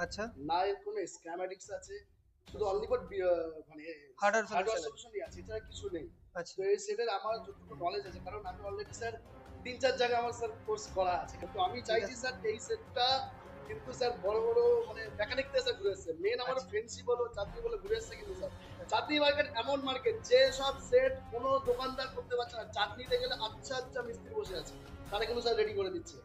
আচ্ছা, না এর কোনো স্ক্যাম অ্যাডিক্টস আছে, শুধু অনলি ফর মানে হার্ডওয়্যার হার্ডওয়্যার সলিউশন আছে। সলিউশনই আছে, এছাড়া কিছু নেই। আচ্ছা, তো এই সেটের আমার যতটুকু নলেজ আছে, কারণ আমি অলরেডি স্যার ৩-৪ জায়গায় আমার স্যার কোর্স করা আছে, কিন্তু আমি ঠিক চাইছি আছে। স্যার এই সেটটা কিন্তু স্যার বড় বড় মানে মেকানিক থেকে স্যার ঘুরে এসছে, মেন আমার আচ্ছা, ফ্রেন্ডশিপ বলো চাঁদনি বলে ঘুরে এসছে কিন্তু স্যার আচ্ছা, চাঁদনি মার্কেট এমন মার্কেট যে সব সেট কোনো দোকানদার করতে পারছে না, চাঁদনিতে গেলে আচ্ছা আচ্ছা মিস্ত্রি বসে আছে, তারা কিন্তু স্যার রেডি করে দিচ্ছে।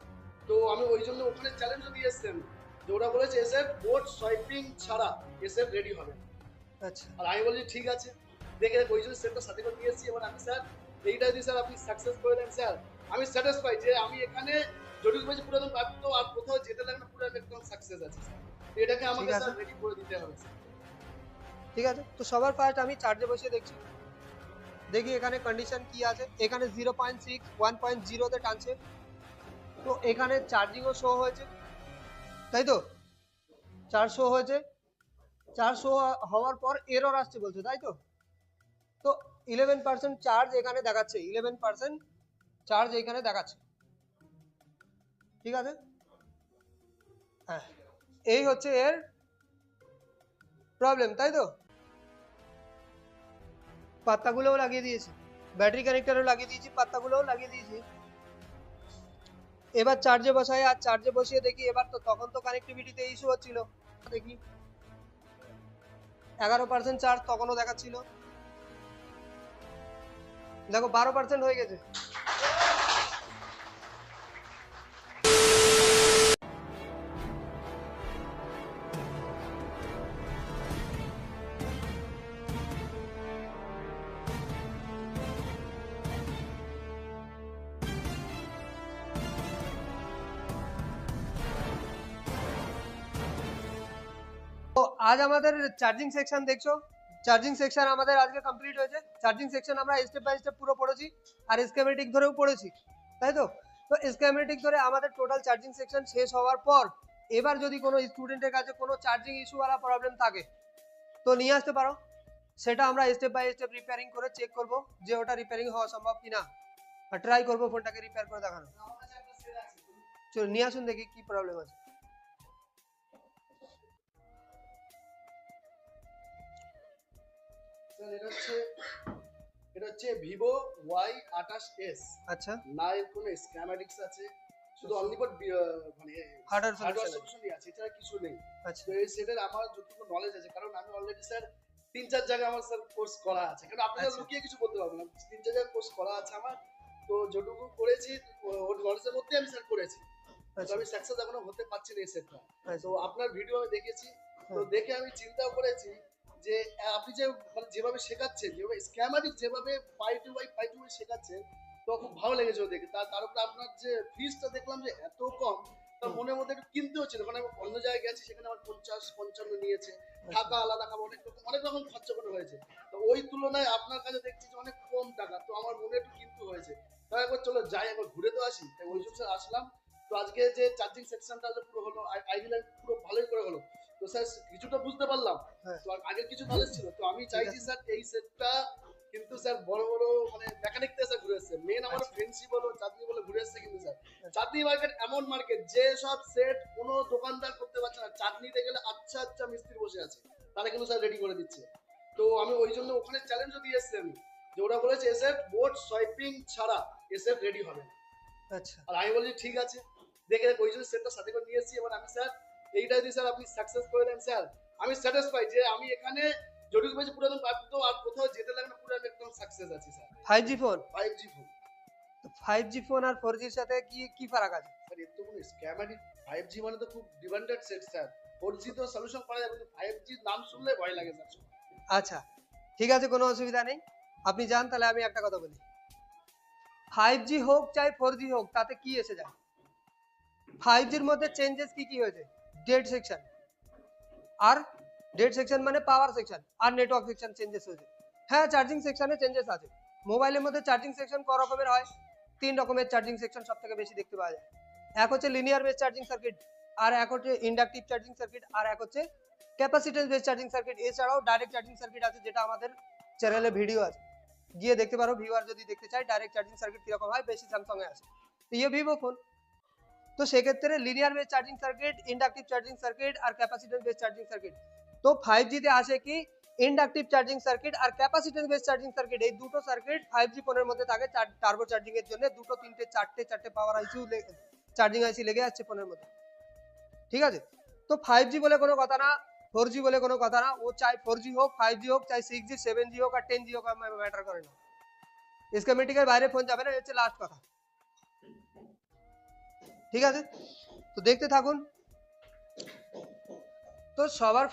তো আমি ওই জন্য ওখানে চ্যালেঞ্জও দিয়ে এসছি আমি, যে ওরা বলেছে এসের বোর্ড সোয়াইপিং ছাড়া এসের রেডি হবে না। আচ্ছা, আর আমি বলছি ঠিক আছে, দেখে ওই জন্য সেটটা সাথে করে নিয়ে এসেছি। এবার আমি স্যার এইটা যদি স্যার আপনি সাকসেস করে দেন স্যার, আমি স্যাটিসফাই যে আমি এখানে যেটুকু পেয়েছি পুরো একদম প্রাপ্ত, আর কোথাও যেতে লাগে না, পুরো একদম সাকসেস আছে স্যার। তো এটাকে ঠিক আমাকে আছে, স্যার রেডি করে দিতে হবে স্যার। ঠিক আছে। তো সবার ফার্স্ট আমি চার্জে বসিয়ে দেখছি, দেখি এখানে কন্ডিশন কি আছে। এখানে 0.6 1.0 তে টানছে, তো এখানে চার্জিংও শো হয়েছে, তাই তো? চার্জ শো হয়েছে, চার্জ শো হওয়ার পর এরর আসছে বলছে, তাই তো? তো 11% চার্জ এখানে দেখাচ্ছে, 11% চার্জ এখানে দেখাচ্ছে, ঠিক আছে। হ্যাঁ, এই হচ্ছে এর প্রবলেম, তাই তো? পাত্তাগুলোও লাগিয়ে দিয়েছি, ব্যাটারি কানেক্টরও লাগিয়ে দিয়েছি, পাত্তাগুলোও লাগিয়ে দিয়েছি। এবার চার্জে বসাই, আর চার্জে বসিয়ে দেখি, এবার তো তখন তো কানেক্টিভিটিতে ইস্যু হচ্ছিল। দেখি 11% চার্জ তখনও দেখাচ্ছিল, দেখো 12% হয়ে গেছে। তো আজ আমাদের চার্জিং সেকশন দেখছো, চার্জিং সেকশন আমাদের আজকে কমপ্লিট হয়েছে। চার্জিং সেকশন আমরা স্টেপ বাই স্টেপ পুরো পড়েছি, আর স্কেমেটিক ধরেও পড়েছি, তাই তো? তো স্কেমেটিক ধরে আমাদের টোটাল চার্জিং সেকশন শেষ হওয়ার পর, এবার যদি কোনো স্টুডেন্টের কাছে কোনো চার্জিং ইস্যুওয়ালা প্রবলেম থাকে তো নিয়ে আসতে পারো, সেটা আমরা স্টেপ বাই স্টেপ রিপেয়ারিং করে চেক করব যে ওটা রিপেয়ারিং হওয়া সম্ভব কিনা, আর ট্রাই করবো ফোনটাকে রিপেয়ার করে দেখানো। আমার কাছে একটা সেট আছে। চলো নিয়ে আসুন, দেখি কি প্রবলেম আছে। স্যার এটা হচ্ছে ভিভো Y28s। আচ্ছা, না এর কোনো স্ক্যাম অ্যাডিক্টস আছে, শুধু অনলি ফর মানে হার্ডওয়্যার হার্ডওয়্যার সলিউশন আছে। সলিউশনই আছে, এছাড়া কিছু নেই। আচ্ছা, তো এই সেটের আমার যতটুকু নলেজ আছে, কারণ আমি অলরেডি স্যার ৩-৪ জায়গায় আমার স্যার কোর্স করা আছে, কারণ আপনি স্যার আচ্ছা, লুকিয়ে কিছু বলতে পারবেন না, ৩-৪ জায়গায় কোর্স করা আছে আমার। তো যেটুকু করেছি ওর নলেজের মধ্যে আমি স্যার করেছি, কিন্তু আচ্ছা, আমি সাকসেস এখনো হতে পারছি না এই সেটটা। তো আচ্ছা, আপনার ভিডিও আমি দেখেছি, তো হ্যাঁ, দেখে আমি চিন্তাও করেছি যে আপনি যে মানে যেভাবে শেখাচ্ছেন, যেভাবে স্ক্যামারিক যেভাবে পাই টু বাই শেখাচ্ছেন, তো খুব ভালো লেগেছে দেখে। তার উপরে আপনার যে ফিসটা দেখলাম যে এত কম, তার হুম, মনের মধ্যে একটু কিনতে হচ্ছিল, কারণ আমি অন্য জায়গায় গেছি সেখানে আমার 50-55 নিয়েছে, আচ্ছা, টাকা আলাদা খাবো, অনেক রকম খরচা করে হয়েছে। তো ওই তুলনায় আপনার কাছে দেখছি যে অনেক কম টাকা, তো আমার মনে একটু কিনতে হয়েছে। তাই একবার চলো যাই, একবার ঘুরে তো আসি, তাই ওই জন্য স্যার আসলাম। তো আজকে যে চার্জিং সেকশনটা পুরো হলো, আইডি লাইন পুরো ভালোই করে হলো। তো স্যার কিছুটা বুঝতে পারলাম, হ্যাঁ, তো আগের কিছু নলেজ ছিল, তো আমি ঠিক চাইছি আছে, স্যার এই সেটটা কিন্তু স্যার বড় বড় মানে মেকানিক থেকে স্যার ঘুরে এসছে, মেন আমার আচ্ছা, ফ্রেন্ডশিপ বলো চাঁদনি বলে ঘুরে এসছে কিন্তু স্যার আচ্ছা, চাঁদনি মার্কেট এমন মার্কেট যে সব সেট কোনো দোকানদার করতে পারছে না, চাঁদনিতে গেলে আচ্ছা আচ্ছা মিস্ত্রি বসে আছে, তারা কিন্তু স্যার রেডি করে দিচ্ছে। তো আমি ওই জন্য ওখানে চ্যালেঞ্জও দিয়ে এসছি আমি, যে ওরা বলেছে এসের বোর্ড সোয়াইপিং ছাড়া এসের রেডি হবে না। আচ্ছা, আর আমি বলছি ঠিক আছে, দেখে ওই জন্য সেটটা সাথে করে নিয়ে এসেছি। এবার আমি স্যার এইটা যদি স্যার আপনি সাকসেস করে দেন স্যার, আমি স্যাটিসফাই যে আমি এখানে যেটুকু পেয়েছি পুরো একদম প্রাপ্ত, আর কোথাও যেতে লাগে না, পুরো একদম সাকসেস আছি sir. 5G phone. 5G phone. তো 5G ফোন আর 4G এর সাথে কি কি ফারাক আছে? স্যার এর তো কোনো স্ক্যামারই, 5G মানে তো খুব ডিমান্ডেড সেট স্যার, 4G তো সলিউশন করা যাবে, কিন্তু 5G নাম শুনলে ভয় লাগে স্যার। আচ্ছা, ঠিক আছে, কোনো অসুবিধা নেই। আপনি যান, তাহলে আমি একটা কথা বলি। 5G হোক চাই 4G হোক, তাতে কি এসে যায়? 5Gর মধ্যে চেঞ্জেস কি কি হয়েছে? ডেড সেকশন, আর ডেড সেকশন মানে পাওয়ার সেকশন আর নেটওয়ার্ক সেকশন চেঞ্জেস হয়েছে। হ্যাঁ, চার্জিং সেকশনে চেঞ্জেস আছে। মোবাইলের মধ্যে চার্জিং সেকশন ক রকমের হয়? 3 রকমের চার্জিং সেকশন সব থেকে বেশি দেখতে পাওয়া যায়। এক হচ্ছে লিনিয়ার বেস চার্জিং সার্কিট, আর এক হচ্ছে ইন্ডাকটিভ চার্জিং সার্কিট, আর এক হচ্ছে ক্যাপাসিট্যান্স বেস চার্জিং সার্কিট। এছাড়াও ডাইরেক্ট চার্জিং সার্কিট আছে, যেটা আমাদের চ্যানেলে ভিডিও আছে, গিয়ে দেখতে পারো। ভিউয়ার যদি দেখতে চাই ডাইরেক্ট চার্জিং সার্কিট কিরকম হয়, বেশি স্যামসাং এ আছে। তো ये वीवो फोन তো সেক্ষেত্রে linear base charging circuit, inductive charging circuit আর ক্যাপাসিট্যান্স বেস চার্জিং সার্কিট। তো 5G তে আসে কি ইন্ডাকটিভ চার্জিং সার্কিট আর ক্যাপাসিট্যান্স বেস চার্জিং সার্কিট, এই দুটো সার্কিট 5G ফোনের মধ্যে থাকে টার্বো চার্জিং এর জন্য। দুটো তিনটে চারটে পাওয়ার আইসি চার্জিং আইসি লেগে যাচ্ছে ফোনের মধ্যে, ঠিক আছে। তো 5G বলে কোনো কথা না, 4G বলে কোনো কথা না, ও চাই 4G হোক 5G হোক চাই 6G 7G হোক আর 10G হোক ম্যাটার করে না, স্কেমেটিকের বাইরে ফোন যাবে না, হচ্ছে লাস্ট কথা, ঠিক আছে। তো দেখতে থাকুন। তো সবার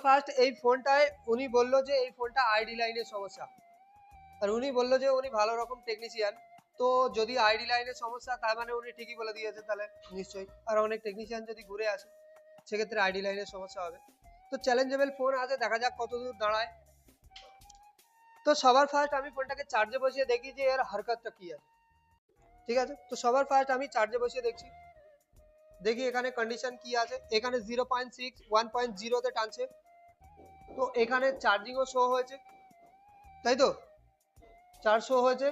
ফার্স্ট এই ফোনটায় উনি বললো যে এই ফোনটা আইডি লাইনের সমস্যা, আর উনি বললো যে উনি ভালো রকম টেকনিশিয়ান। তো যদি আইডি লাইনের সমস্যা তার মানে উনি ঠিকই বলে দিয়েছে তাহলে নিশ্চয়ই, আর অনেক টেকনিশিয়ান যদি ঘুরে আসে সেক্ষেত্রে আইডি লাইনের সমস্যা হবে। তো চ্যালেঞ্জেবল ফোন আছে, দেখা যাক কতদূর দাঁড়ায়। তো সবার ফার্স্ট আমি ফোনটাকে চার্জে বসিয়ে দেখি যে এর হারকতটা কি আছে, ঠিক আছে। তো সবার ফার্স্ট আমি চার্জে বসিয়ে দেখছি, দেখি এখানে কন্ডিশন কি আছে। এখানে 0.6 1.0 তে টানছে, তো এখানে চার্জিংও শো হয়েছে, তাই তো চার্জ শো হয়েছে,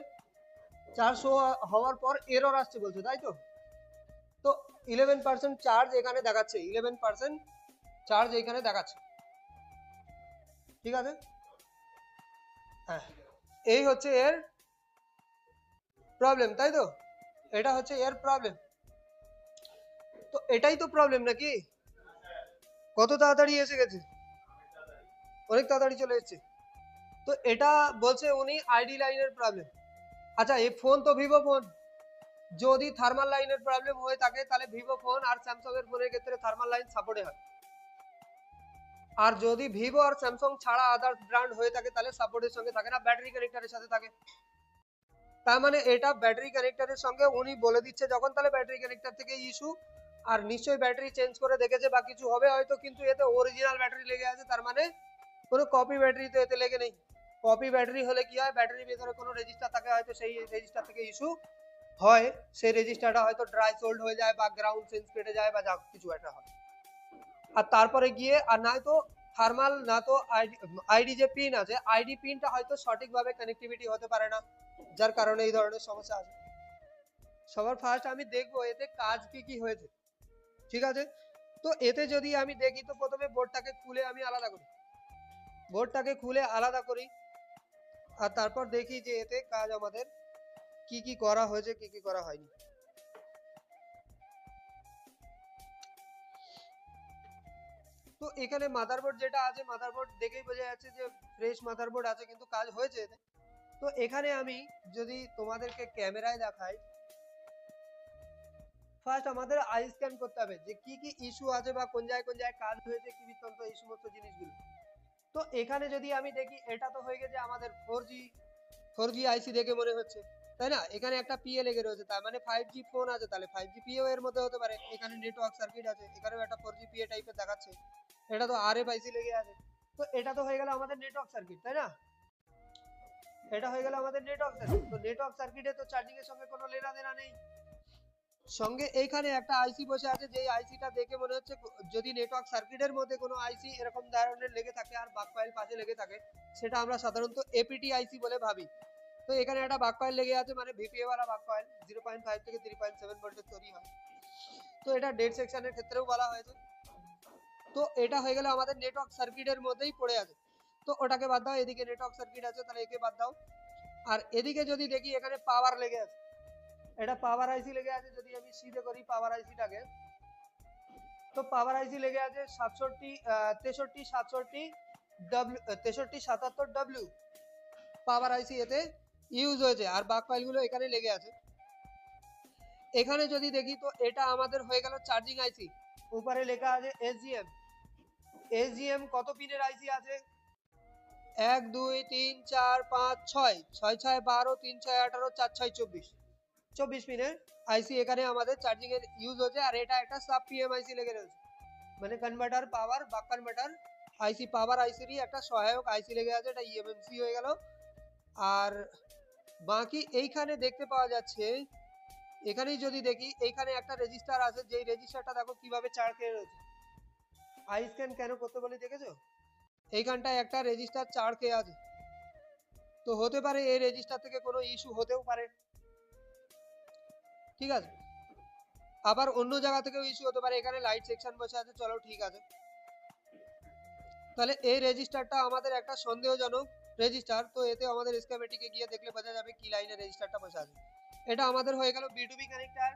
চার্জ শো হওয়ার পর এরর আসছে বলছে, তাই তো। তো 11% চার্জ এখানে দেখাচ্ছে, 11% চার্জ এখানে দেখাচ্ছে, ঠিক আছে। হ্যাঁ, এই হচ্ছে এর প্রবলেম, তাই তো, এটা হচ্ছে এর প্রবলেম। তো এটাই তো প্রবলেম নাকি, কত তাড়াতাড়ি এসে গেছে, অনেক তাড়াতাড়ি চলে এসেছে। তো এটা বলছে উনি আইডি লাইনের প্রবলেম। আচ্ছা, এই ফোন তো ভিভো ফোন, যদি থার্মাল লাইনের প্রবলেম হয়ে থাকে তাহলে ভিভো ফোন আর স্যামসাং এর ফোনের ক্ষেত্রে থার্মাল লাইন সাপোর্টে হয়, আর যদি ভিভো আর স্যামসাং ছাড়া আদার্স ব্র্যান্ড হয়ে থাকে তাহলে সাপোর্টের সঙ্গে থাকে না, ব্যাটারি কানেক্টরের সাথে থাকে। তার মানে এটা ব্যাটারি কানেক্টরের সঙ্গে উনি বলে দিচ্ছে যখন, তাহলে ব্যাটারি কানেক্টর থেকে ইস্যু, আর নিশ্চয়ই ব্যাটারি চেঞ্জ করে দেখেছে বা কিছু হবে হয়তো, কিন্তু এতে অরিজিনাল ব্যাটারি লেগে আছে, তার মানে কোনো কপি ব্যাটারি তো এতে লেগে নেই। কপি ব্যাটারি হলে কি হয়, ব্যাটারির ভিতরে কোনো রেজিস্টার থাকে, হয়তো সেই রেজিস্টার থেকে ইস্যু হয়, সেই রেজিস্টারটা হয়তো ড্রাই সোল্ড হয়ে যায় বা গ্রাউন্ড সেন্স কেটে যায় বা যা কিছু একটা হয়, আর তারপরে গিয়ে আর নয়তো থার্মাল না তো আইডি যে পিন আছে আইডি পিনটা হয়তো সঠিকভাবে কানেক্টিভিটি হতে পারে না, যার কারণে এই ধরনের সমস্যা আছে। সবার ফার্স্ট আমি দেখবো এতে কাজ কি কি হয়েছে, ঠিক আছে। তো এতে যদি আমি দেখি তো প্রথমে বোর্ডটাকে খুলে আমি আলাদা করি, বোর্ডটাকে খুলে আলাদা করি, আর তারপর দেখি যে এতে কাজ আমাদের কি কি করা হয়েছে কি কি করা হয়নি। তো এখানে মাদারবোর্ড যেটা আছে, মাদারবোর্ড দেখেই বোঝা যাচ্ছে যে ফ্রেশ মাদারবোর্ড আছে, কিন্তু কাজ হয়েছে এতে। তো এখানে আমি যদি তোমাদেরকে ক্যামেরায় দেখাই, ফার্স্ট আমাদের আই স্ক্যান করতে হবে যে কি কি ইস্যু আছে বা কোন জায়গায় কাজ হয়েছে কি বৃত্তান্ত, এই সমস্ত জিনিসগুলো। তো এখানে যদি আমি দেখি এটা তো হয়ে গেছে আমাদের 4G আইসি দেখে মনে হচ্ছে, তাই না। এখানে একটা পিএ লেগে রয়েছে, তার মানে 5G ফোন আছে, তাহলে 5G পিএও এর মধ্যে হতে পারে। এখানে নেটওয়ার্ক সার্কিট আছে, এখানেও একটা 4G পিএ টাইপের দেখাচ্ছে, এটা তো আরএফ আইসি লেগে আছে। তো এটা তো হয়ে গেল আমাদের নেটওয়ার্ক সার্কিট, তাই না, এটা হয়ে গেল আমাদের নেটওয়ার্ক সার্কিট। তো নেটওয়ার্ক সার্কিটে তো চার্জিং এর সঙ্গে কোনো লেনা দেনা নেই, সঙ্গে এইখানে একটা আইসি বসে আছে, যেই আইসিটা দেখে মনে হচ্ছে যদি নেটওয়ার্ক সার্কিটের মধ্যে কোনো আইসি এরকম ধরনের লেগে থাকে আর বাক কয়েল পাশে লেগে থাকে, সেটা আমরা সাধারণত এপিটি আইসি বলে ভাবি। তো এখানে একটা বাক কয়েল লেগে আছে, মানে ভিপিএ ওয়ালা বাক কয়েল 0.5 থেকে 3.7 ভোল্টের তৈরি হয়। তো এটা ডেড সেকশনের ক্ষেত্রেও বলা হয়েছে। তো এটা হয়ে গেল আমাদের নেটওয়ার্ক সার্কিটের মধ্যেই পড়ে আছে, তো ওটাকে বাদ দাও। এদিকে নেটওয়ার্ক সার্কিট আছে, তাহলে একে বাদ দাও। আর এদিকে যদি দেখি এখানে পাওয়ার লেগে আছে, এটা পাওয়ার আইসি লেগে আছে। যদি আমি সিধে করি পাওয়ার আইসিটাকে, তো পাওয়ার আইসি লেগে আছে 6377 ডব্লিউ পাওয়ার আইসি এতে ইউজ হয়েছে, আর বাক ফাইলগুলো এখানে লেগে আছে। এখানে যদি দেখি তো এটা আমাদের হয়ে গেল চার্জিং আইসি, উপরে লেখা আছে এসজিএম। এসজিএম কত পিনের আইসি আছে, 1 2 3 4 5 6 6 6 12 3 6 18 4 6 24 24 পিনের আইসি এখানে আমাদের চার্জিং এর ইউজ হচ্ছে। আর এটা একটা সাব পিএম আইসি লেগে রয়েছে, মানে কনভার্টার পাওয়ার বাক কনভার্টার আইসি, পাওয়ার আইসিরই একটা সহায়ক আইসি লেগে আছে, এটা ইএমএমসি হয়ে গেল। আর বাকি এইখানে দেখতে পাওয়া যাচ্ছে, এখানেই যদি দেখি এইখানে একটা রেজিস্টার আছে, যেই রেজিস্টারটা দেখো কিভাবে চার খেয়ে রয়েছে। আই স্ক্যান কেন করতে বলি দেখেছো, এইখানটায় একটা রেজিস্টার চার খেয়ে আছে, তো হতে পারে এই রেজিস্টার থেকে কোনো ইস্যু হতেও পারে, ঠিক আছে। আবার অন্য জায়গা থেকেও ইস্যু হতে পারে, এখানে লাইট সেকশন বসে আছে, চলো ঠিক আছে। তাহলে এই রেজিস্টারটা আমাদের একটা সন্দেহজনক রেজিস্টার, তো এতে আমাদের স্কিমেটিকে গিয়ে দেখলে বোঝা যাবে কি লাইনে রেজিস্টারটা বসে আছে। এটা আমাদের হয়ে গেল বিটুবি কানেক্টার,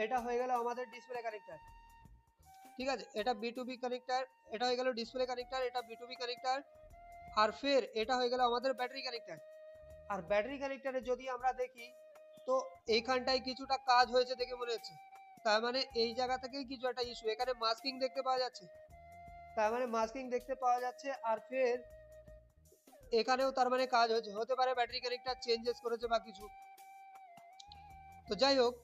এটা হয়ে গেল আমাদের ডিসপ্লে কানেক্টার, ঠিক আছে। এটা বিটুবি কানেক্টার, এটা হয়ে গেল ডিসপ্লে কানেক্টার, এটা বিটুবি কানেক্টার। আর ফের এটা হয়ে গেল আমাদের ব্যাটারি কানেক্টার। আর ব্যাটারি কানেক্টারে যদি আমরা দেখি তো এইখানটায় কিছুটা কাজ হয়েছে দেখে মনে হচ্ছে, তার মানে এই জায়গা থেকেই কিছু একটা ইস্যু, এখানে মাস্কিং দেখতে পাওয়া যাচ্ছে, তার মানে মাস্কিং দেখতে পাওয়া যাচ্ছে। আর ফের এখানেও তার মানে কাজ হয়েছে, হতে পারে ব্যাটারি কানেক্টার চেঞ্জেস করেছে বা কিছু। তো যাই হোক,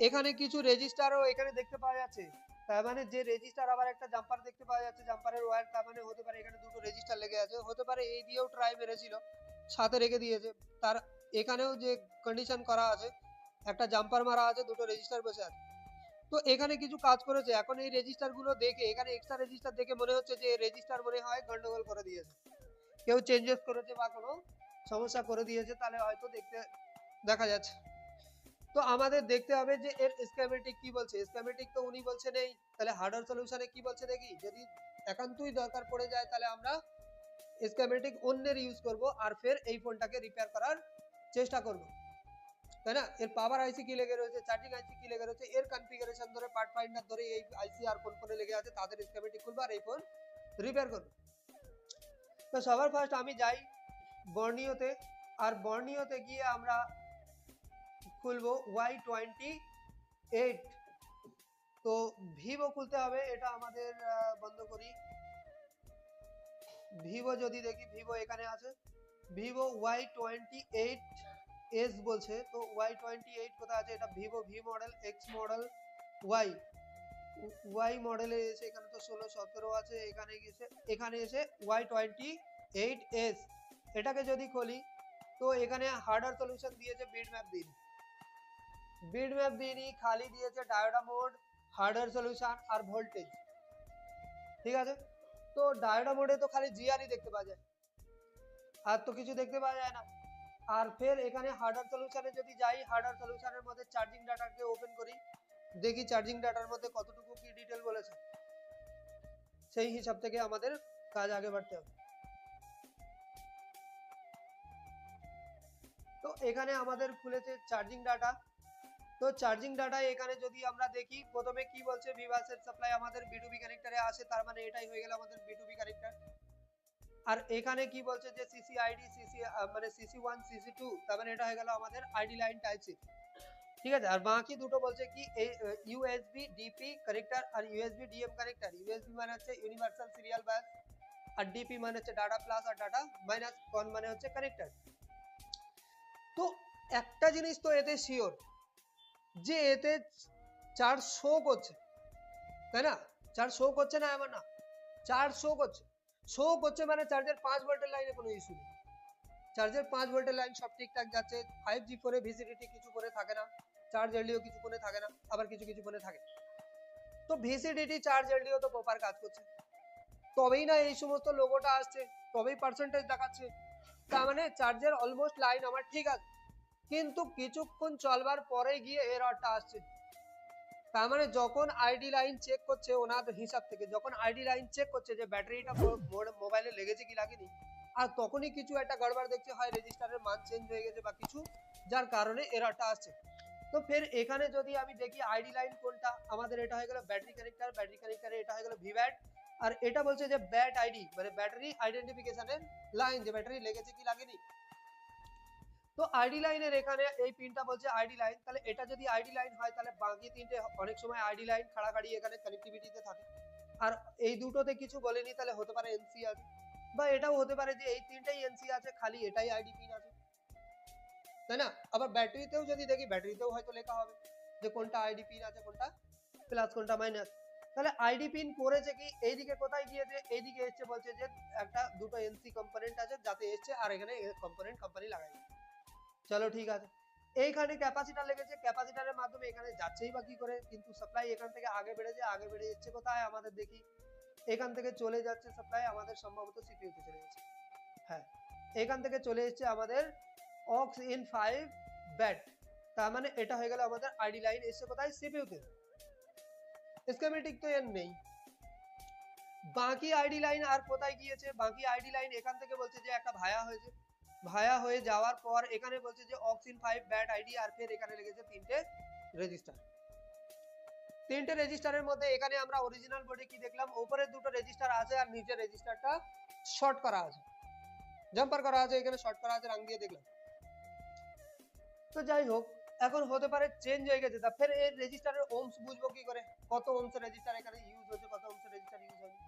এখানে কিছু রেজিস্টারও এখানে দেখতে পাওয়া যাচ্ছে, তার মানে যে রেজিস্টার, আবার একটা জাম্পার দেখতে পাওয়া যাচ্ছে, জাম্পারের ওয়্যার, তার মানে হতে পারে এখানে দুটো রেজিস্টার লেগে আছে, হতে পারে এই দিয়েও ট্রাই মেরেছিল, সাথে রেখে দিয়েছে। তার এখানেও যে কন্ডিশন করা আছে, একটা জাম্পার মারা আছে, দুটো রেজিস্টার বসে আছে। তো এখানে কিছু কাজ করেছে, এখন এই রেজিস্টার গুলো দেখে, এখানে এক্সট্রা রেজিস্টার দেখে মনে হচ্ছে যে রেজিস্টার মনে হয় গন্ডগোল করে দিয়েছে, কেউ চেঞ্জেস করেছে বা কোনো সমস্যা করে দিয়েছে, তাহলে হয়তো দেখতে দেখা যাচ্ছে। তো আমাদের দেখতে হবে যে এর স্কিমেটিক কি বলছে, স্কিমেটিক তো উনি বলছে নেই, তাহলে হার্ডওয়্যার সলিউশনে কি বলছে দেখি, যদি একান্তই দরকার পড়ে যায় তাহলে আমরা স্কিমেটিক অন্যের ইউজ করব, আর ফের এই ফোনটাকে রিপেয়ার করার চেষ্টা করব, তাই না। এর পাওয়ার আইসি কি লেগে রয়েছে, চার্জিং আইসি কি লেগে রয়েছে, এর কনফিগারেশন ধরে, পার্ট ফাইন্ডার ধরে, এই আইসি আর কোন ফোনে লেগে আছে তাদের স্কিমেটিক খুলবো আর এই ফোন রিপেয়ার করব। তো সবার ফার্স্ট আমি যাই বর্নিওতে, আর বর্নিওতে গিয়ে আমরা খুলবো Y28। তো ভিভো খুলতে হবে, এটা আমাদের বন্ধ করি। ভিভো যদি দেখি, ভিভো এখানে আছে, ভিভো Y28 এস বলছে, তো Y28 কোথায় আছে, এটা Vivo V model, X model, Y Y মডেলে এসে এখানে তো 16 17 আছে, এখানে এসে Y28 এস, এটাকে যদি খুলি তো এখানে হার্ডওয়্যার সলিউশন দিয়েছে বিট ম্যাপ দিইনি, খালি দিয়েছে ডায়োডা মোড, হার্ডওয়্যার সলিউশন আর ভোল্টেজ, ঠিক আছে। তো ডায়োডা মোডে তো খালি জিআরই দেখতে পাওয়া যায়, আর তো কিছু দেখতে পাওয়া যায় না। আর ফের এখানে হার্ডওয়্যার সলিউশনে যদি যাই, হার্ডওয়্যার সলিউশনের মধ্যে চার্জিং ডাটাকে ওপেন করি, দেখি চার্জিং ডাটার মধ্যে কতটুকু কি ডিটেল বলেছে, সেই হিসাব থেকে আমাদের কাজ আগে বাড়তে হবে। তো এখানে আমাদের খুলেছে চার্জিং ডাটা, তো চার্জিং ডাটা এখানে যদি আমরা দেখি, প্রথমে কি বলছে, ভিভাসের সাপ্লাই আমাদের বিটুবি কানেক্টরে আসে, তার মানে এটাই হয়ে গেল আমাদের বিটুবি কানেক্টর। আর এখানে কি বলছে যে সিসি আইডি, মানে সিসি1 সিসি2, তার মানে এটা হয়ে গেল আমাদের আইডি লাইন টাইপ সি, ঠিক আছে। আর বাকি দুটো বলছে কি এই ইউএসবি ডিপি কানেক্টর আর ইউএসবি ডিএম কানেক্টর, ইউএসবি মানে হচ্ছে ইউনিভার্সাল সিরিয়াল বাস, আর ডিপি মানে হচ্ছে ডাটা প্লাস আর ডাটা মাইনাস, কন মানে হচ্ছে কানেক্টর। তো একটা জিনিস তো এতে শিওর, যে এতে চার্জ শো করছে, তাই না, চার্জ শো করছে না এমন না, চার্জ শো করছে মানে চার্জের 5 ভোল্টের লাইনে কোনো ইস্যু নেই, চার্জের 5 ভোল্টের লাইন সব ঠিকঠাক যাচ্ছে। 5G ফোনে ভিসিডিটি কিছু করে থাকে না, চার্জ এলডিও কিছু করে থাকে না, আবার কিছু কিছু করে থাকে। তো ভিসিডিটি চার্জ এলডিও তো প্রপার কাজ করছে, তবেই না এই সমস্ত লোগোটা আসছে, তবেই পার্সেন্টেজ দেখাচ্ছে, তার মানে চার্জের অলমোস্ট লাইন আমার ঠিক আছে। কিন্তু কিছুক্ষণ চলবার পরে গিয়ে এররটা আসছে, তার মানে যখন আইডি লাইন চেক করছে ওনাদের হিসাব থেকে, যখন আইডি লাইন চেক করছে যে ব্যাটারিটা মোবাইলে লেগেছে কি লাগেনি, আর তখনই কিছু একটা গড়বড় দেখছে, হয় রেজিস্টারের মান চেঞ্জ হয়ে গেছে বা কিছু, যার কারণে এররটা আসছে। তো ফের এখানে যদি আমি দেখি আইডি লাইন কোনটা, আমাদের এটা হয়ে গেল ব্যাটারি কানেক্টর, ব্যাটারি কানেক্টরে এটা হয়ে গেল ভিব্যাট, আর এটা বলছে যে ব্যাট আইডি মানে ব্যাটারি আইডেন্টিফিকেশনের লাইন, যে ব্যাটারি লেগেছে কি লাগেনি। তো আইডি লাইনের এখানে এই পিনটা বলছে আইডি লাইন, তাহলে এটা যদি আইডি লাইন হয় তাহলে বাকি তিনটে অনেক সময় আইডি লাইন খাড়াখাড়ি এখানে কানেক্টিভিটিতে থাকে, আর এই দুটোতে কিছু বলেনি, তাহলে হতে পারে এনসি আছে, বা এটাও হতে পারে যে এই তিনটাই এনসি আছে, খালি এটাই আইডি পিন আছে, তাই না। আবার ব্যাটারিতেও যদি দেখি, ব্যাটারিতেও হয়তো লেখা হবে যে কোনটা আইডি পিন আছে, কোনটা প্লাস কোনটা মাইনাস। তাহলে আইডি পিন করেছে কি, এইদিকে কোথায় গিয়েছে, এইদিকে এসছে, বলছে যে একটা দুটো এনসি কম্পোনেন্ট আছে যাতে এসছে, আর এখানে কম্পোনেন্ট কোম্পানি লাগাই, চলো ঠিক আছে। এইখানে ক্যাপাসিটার লেগেছে, ক্যাপাসিটারের মাধ্যমে এখানে যাচ্ছেই বা কি করে, কিন্তু সাপ্লাই এখান থেকে আগে বেড়েছে, আগে বেড়ে যাচ্ছে কোথায় আমাদের দেখি, এখান থেকে চলে যাচ্ছে সাপ্লাই আমাদের সম্ভবত সিপিইউতে চলে যাচ্ছে, হ্যাঁ এখান থেকে চলে এসছে আমাদের অক্স ইন 5 ব্যাট, তার মানে এটা হয়ে গেল আমাদের আইডি লাইন, এসে কোথায় সিপিইউতে। স্কিমেটিক তো এর নেই। বাকি আইডি লাইন আর কোথায় গিয়েছে? বাকি আইডি লাইন এখান থেকে বলছে যে একটা ভায়া হয়েছে, ভায়া হয়ে যাওয়ার পর এখানে বলছে যে অক্সিন 5 ব্যাট আইডি, আর ফের এখানে লেগেছে তিনটে রেজিস্টার। তিনটে রেজিস্টারের মধ্যে এখানে আমরা অরিজিনাল বোর্ডে কি দেখলাম? উপরের দুটো রেজিস্টার আছে আর নিচের রেজিস্টারটা শর্ট করা আছে, জাম্পার করা আছে, এখানে শর্ট করা আছে, রং দিয়ে দেখলাম। তো যাই হোক, এখন হতে পারে চেঞ্জ হয়ে গেছে, তা ফের এই রেজিস্টারের ওহমস বুঝবো কি করে? কত ওহমসের রেজিস্টার এখানে ইউজ হচ্ছে, কত ওহমসের রেজিস্টার ইউজ হয়নি।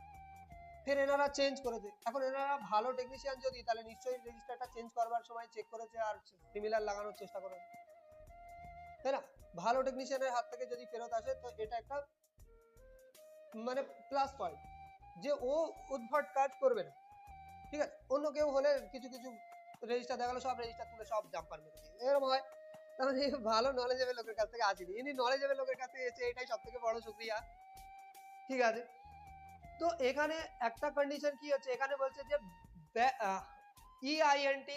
ফের এনারা চেঞ্জ করেছে। এখন এনারা ভালো টেকনিশিয়ান যদি, তাহলে নিশ্চয়ই রেজিস্টারটা চেঞ্জ করবার সময় চেক করেছে আর সিমিলার লাগানোর চেষ্টা করেছে, তাই না? ভালো টেকনিশিয়ানের হাত থেকে যদি ফেরত আসে তো এটা একটা মানে প্লাস পয়েন্ট, যে ও উদ্ভট কাজ করবে না, ঠিক আছে? অন্য কেউ হলে কিছু কিছু রেজিস্টার দেখা গেলো সব রেজিস্টার তুলে সব জাম্পার মেরে দিয়ে এরকম হয়। তাহলে ভালো নলেজেবল লোকের কাছ থেকে আসেনি, ইনি নলেজেবল লোকের কাছ থেকে এসে, এটাই সব থেকে বড় শুকরিয়া, ঠিক আছে? তো এখানে একটা কন্ডিশন কি হচ্ছে, এখানে বলছে যে EINT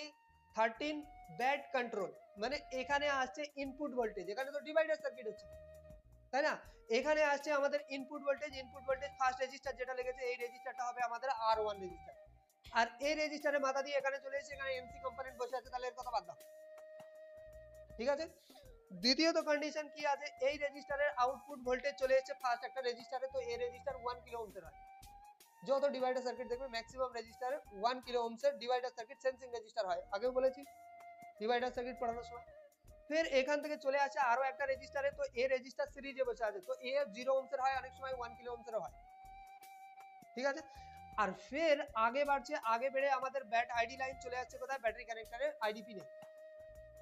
13 ব্যাড কন্ট্রোল, মানে এখানে আসছে ইনপুট ভোল্টেজ, এখানে তো ডিভাইডার সার্কিট হচ্ছে, তাই না? এখানে আসছে আমাদের input voltage, input voltage first register যেটা লেগেছে এই রেজিস্টারটা হবে আমাদের R1 রেজিস্টার, আর এই রেজিস্টারের মাথা দিয়ে এখানে চলে এসেছে, এখানে এমসি কম্পোনেন্ট বসে আছে, তাহলে এর কথা বাদ দাও, ঠিক আছে? দ্বিতীয়ত কন্ডিশন কি আছে, এই রেজিস্টারের আউটপুট ভোল্টেজ চলে এসেছে ফার্স্ট একটা রেজিস্টারে, তো এই রেজিস্টার 1 কিলো ওহমের হয়। যত ডিভাইডার সার্কিট দেখবে ম্যাক্সিমাম রেজিস্টারে 1 কিলো ওহমের ডিভাইডার সার্কিট সেন্সিং রেজিস্টার হয়, আগেও বলেছি ডিভাইডার সার্কিট পড়ানোর সময়। ফের এখান থেকে চলে আসে আরো একটা রেজিস্টারে, তো এই রেজিস্টার সিরিজে বসে আছে, তো এ 0 ওহমের হয়, অনেক সময় 1 কিলো ওহমের হয়, ঠিক আছে? আর ফের আগে বাড়ছে, আগে বেড়ে আমাদের ব্যাট আইডি লাইন চলে আসছে কোথায়? ব্যাটারি কানেক্টরে আইডি পিনে,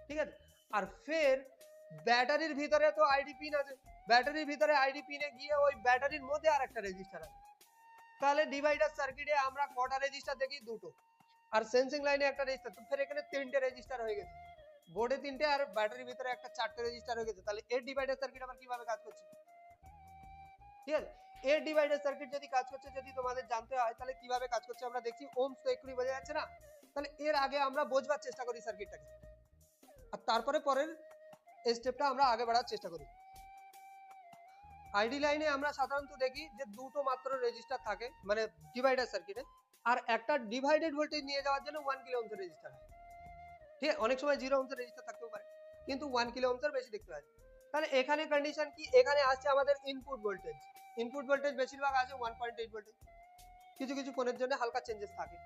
ঠিক আছে? আর ফের ব্যাটারির ভিতরে তো আইডি পিন আছে, ব্যাটারির ভিতরে আইডি পিনে গিয়ে ওই ব্যাটারির মধ্যে আর একটা রেজিস্টার আছে, তাহলে ডিভাইডার সার্কিটে আমরা কটা রেজিস্টার দেখি? দুটো, আর সেন্সিং লাইনে একটা রেজিস্টার, তো ফের এখানে তিনটে রেজিস্টার হয়ে গেছে, বোর্ডে তিনটে আর ব্যাটারির ভিতরে একটা, চারটে রেজিস্টার হয়ে গেছে। তাহলে এর ডিভাইডার সার্কিট আবার কিভাবে কাজ করছে, ঠিক আছে? এর ডিভাইডার সার্কিট যদি কাজ করছে, যদি তোমাদের জানতে হয় তাহলে কিভাবে কাজ করছে আমরা দেখছি, ওহমস তো এক্ষুনি বোঝা যাচ্ছে না, তাহলে এর আগে আমরা বোঝবার চেষ্টা করি সার্কিটটাকে, আর তারপরে পরের স্টেপটা আমরা আগে বাড়ার চেষ্টা করি। আইডি লাইনে আমরা সাধারণত দেখি যে দুটো মাত্র রেজিস্টার থাকে, মানে ডিভাইডার সার্কিটে, আর একটা ডিভাইডেড ভোল্টেজ নিয়ে যাওয়ার জন্য 1 কিলো ওহমের রেজিস্টার, ঠিক আছে? অনেক সময় 0 ওহমের রেজিস্টার থাকতেও পারে, কিন্তু 1 কিলো ওহমের বেশি দেখতে হয়। তাহলে এখানে কন্ডিশন কি, এখানে আসছে আমাদের ইনপুট ভোল্টেজ, ইনপুট ভোল্টেজ বেশিরভাগ আছে 1.8 ভোল্টেজ, কিছু কিছু কোণের জন্য হালকা চেঞ্জেস থাকে।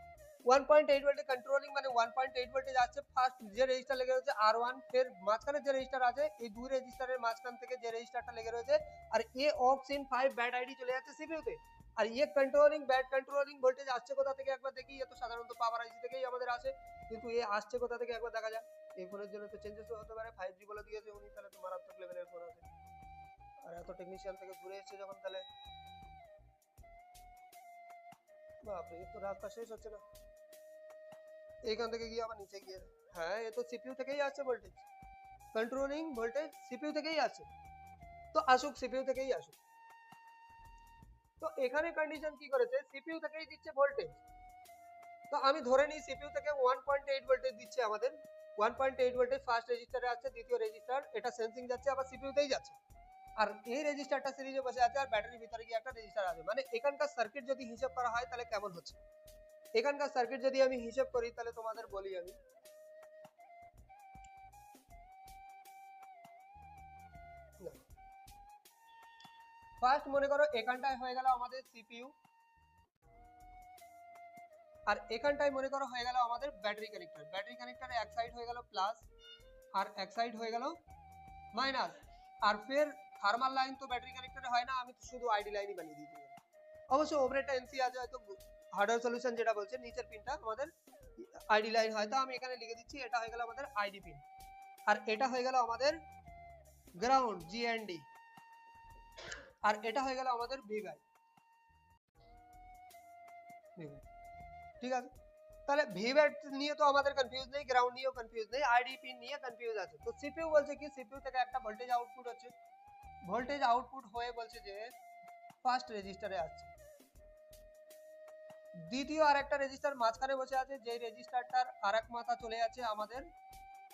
1.8 ভোল্টে কন্ট্রোলিং, মানে 1.8 ভোল্টেজ আসছে ফার্স্ট যে রেজিস্টার লেগে রয়েছে R1, ফের মাঝখানে যে রেজিস্টার আছে, এই দুই রেজিস্টারের মাঝখান থেকে যে রেজিস্টারটা লেগে রয়েছে, আর এ অক্স ইন 5 ব্যাড আইডি চলে যাচ্ছে সিপিইউতে, আর ये कंट्रोलिंग बैड कंट्रोलिंग ভোল্টেজ আসছে কোথা থেকে একবার দেখি, এ তো সাধারণত পাওয়ার আইসি থেকেই আমাদের আসে, কিন্তু এ আসছে কোথা থেকে একবার দেখা যাক। এই ফোনের জন্য তো চেঞ্জেস হতে পারে, 5G বলে দিয়েছে উনি, তাহলে তো মারাত্মক লেভেলের ফোন আছে, আর এত টেকনিশিয়ান থেকে ঘুরে এসেছে যখন, তাহলে বাপরে, এ তো রাস্তা শেষ হচ্ছে না, এইখান থেকে গিয়ে আবার নিচে গিয়ে, হ্যাঁ এ তো সিপিইউ থেকেই আসছে ভোল্টেজ, কন্ট্রোলিং ভোল্টেজ সিপিইউ থেকেই আসছে, তো আসুক সিপিইউ থেকেই আসুক। তো এখানে কন্ডিশন কি করেছে, সিপিইউ থেকেই দিচ্ছে ভোল্টেজ, তো আমি ধরে নিই সিপিইউ থেকে 1.8 ভোল্টেজ দিচ্ছে আমাদের, 1.8 ভোল্টেজ ফার্স্ট রেজিস্টারে আছে, দ্বিতীয় রেজিস্টার এটা সেন্সিং যাচ্ছে, আবার সিপিইউতেই যাচ্ছে, আর এই রেজিস্টারটা সিরিজে বসে আছে, আর ব্যাটারির ভিতরে গিয়ে একটা রেজিস্টার আছে, মানে এখানকার সার্কিট যদি হিসাব করা হয় তাহলে কেমন হচ্ছে, এখানকার সার্কিট যদি আমি হিসাব করি তাহলে তোমাদের বলি আমি, ফার্স্ট মনে করো এখানটায় হয়ে গেল আমাদের সিপিইউ, আর এখানটায় মনে করো হয়ে গেল আমাদের ব্যাটারি কানেক্টর, ব্যাটারি কানেক্টরে এক সাইড হয়ে গেল প্লাস আর এক সাইড হয়ে গেল মাইনাস, আর ফের থার্মাল লাইন তো ব্যাটারি কানেক্টরে হয় না, আমি তো শুধু আইডি লাইনই বানিয়ে দিয়েছি, অবশ্য ওভারটা এনসি আছে, হয়তো হার্ডওয়্যার সলিউশন যেটা বলছে নিচের পিনটা আমাদের আইডি লাইন হয়, তো আমি এখানে লিখে দিচ্ছি এটা হয়ে গেল আমাদের আইডি পিন, আর এটা হয়ে গেল আমাদের গ্রাউন্ড জিএনডি, আর এটা হয়ে গেল আমাদের ভিগাই, ঠিক আছে? তাহলে ভিভ্যাট নিয়ে তো আমাদের কনফিউজ নেই, গ্রাউন্ড নিয়েও কনফিউজ নেই, আইডি পিন নিয়ে কনফিউজ আছে। তো সিপিইউ বলছে কি, সিপিইউ থেকে একটা ভোল্টেজ আউটপুট হচ্ছে, ভোল্টেজ আউটপুট হয়ে বলছে যে ফার্স্ট রেজিস্টারে আসছে, দ্বিতীয় আর একটা রেজিস্টার মাঝখানে বসে আছে, যেই রেজিস্টারটার আরেক মাথা চলে যাচ্ছে আমাদের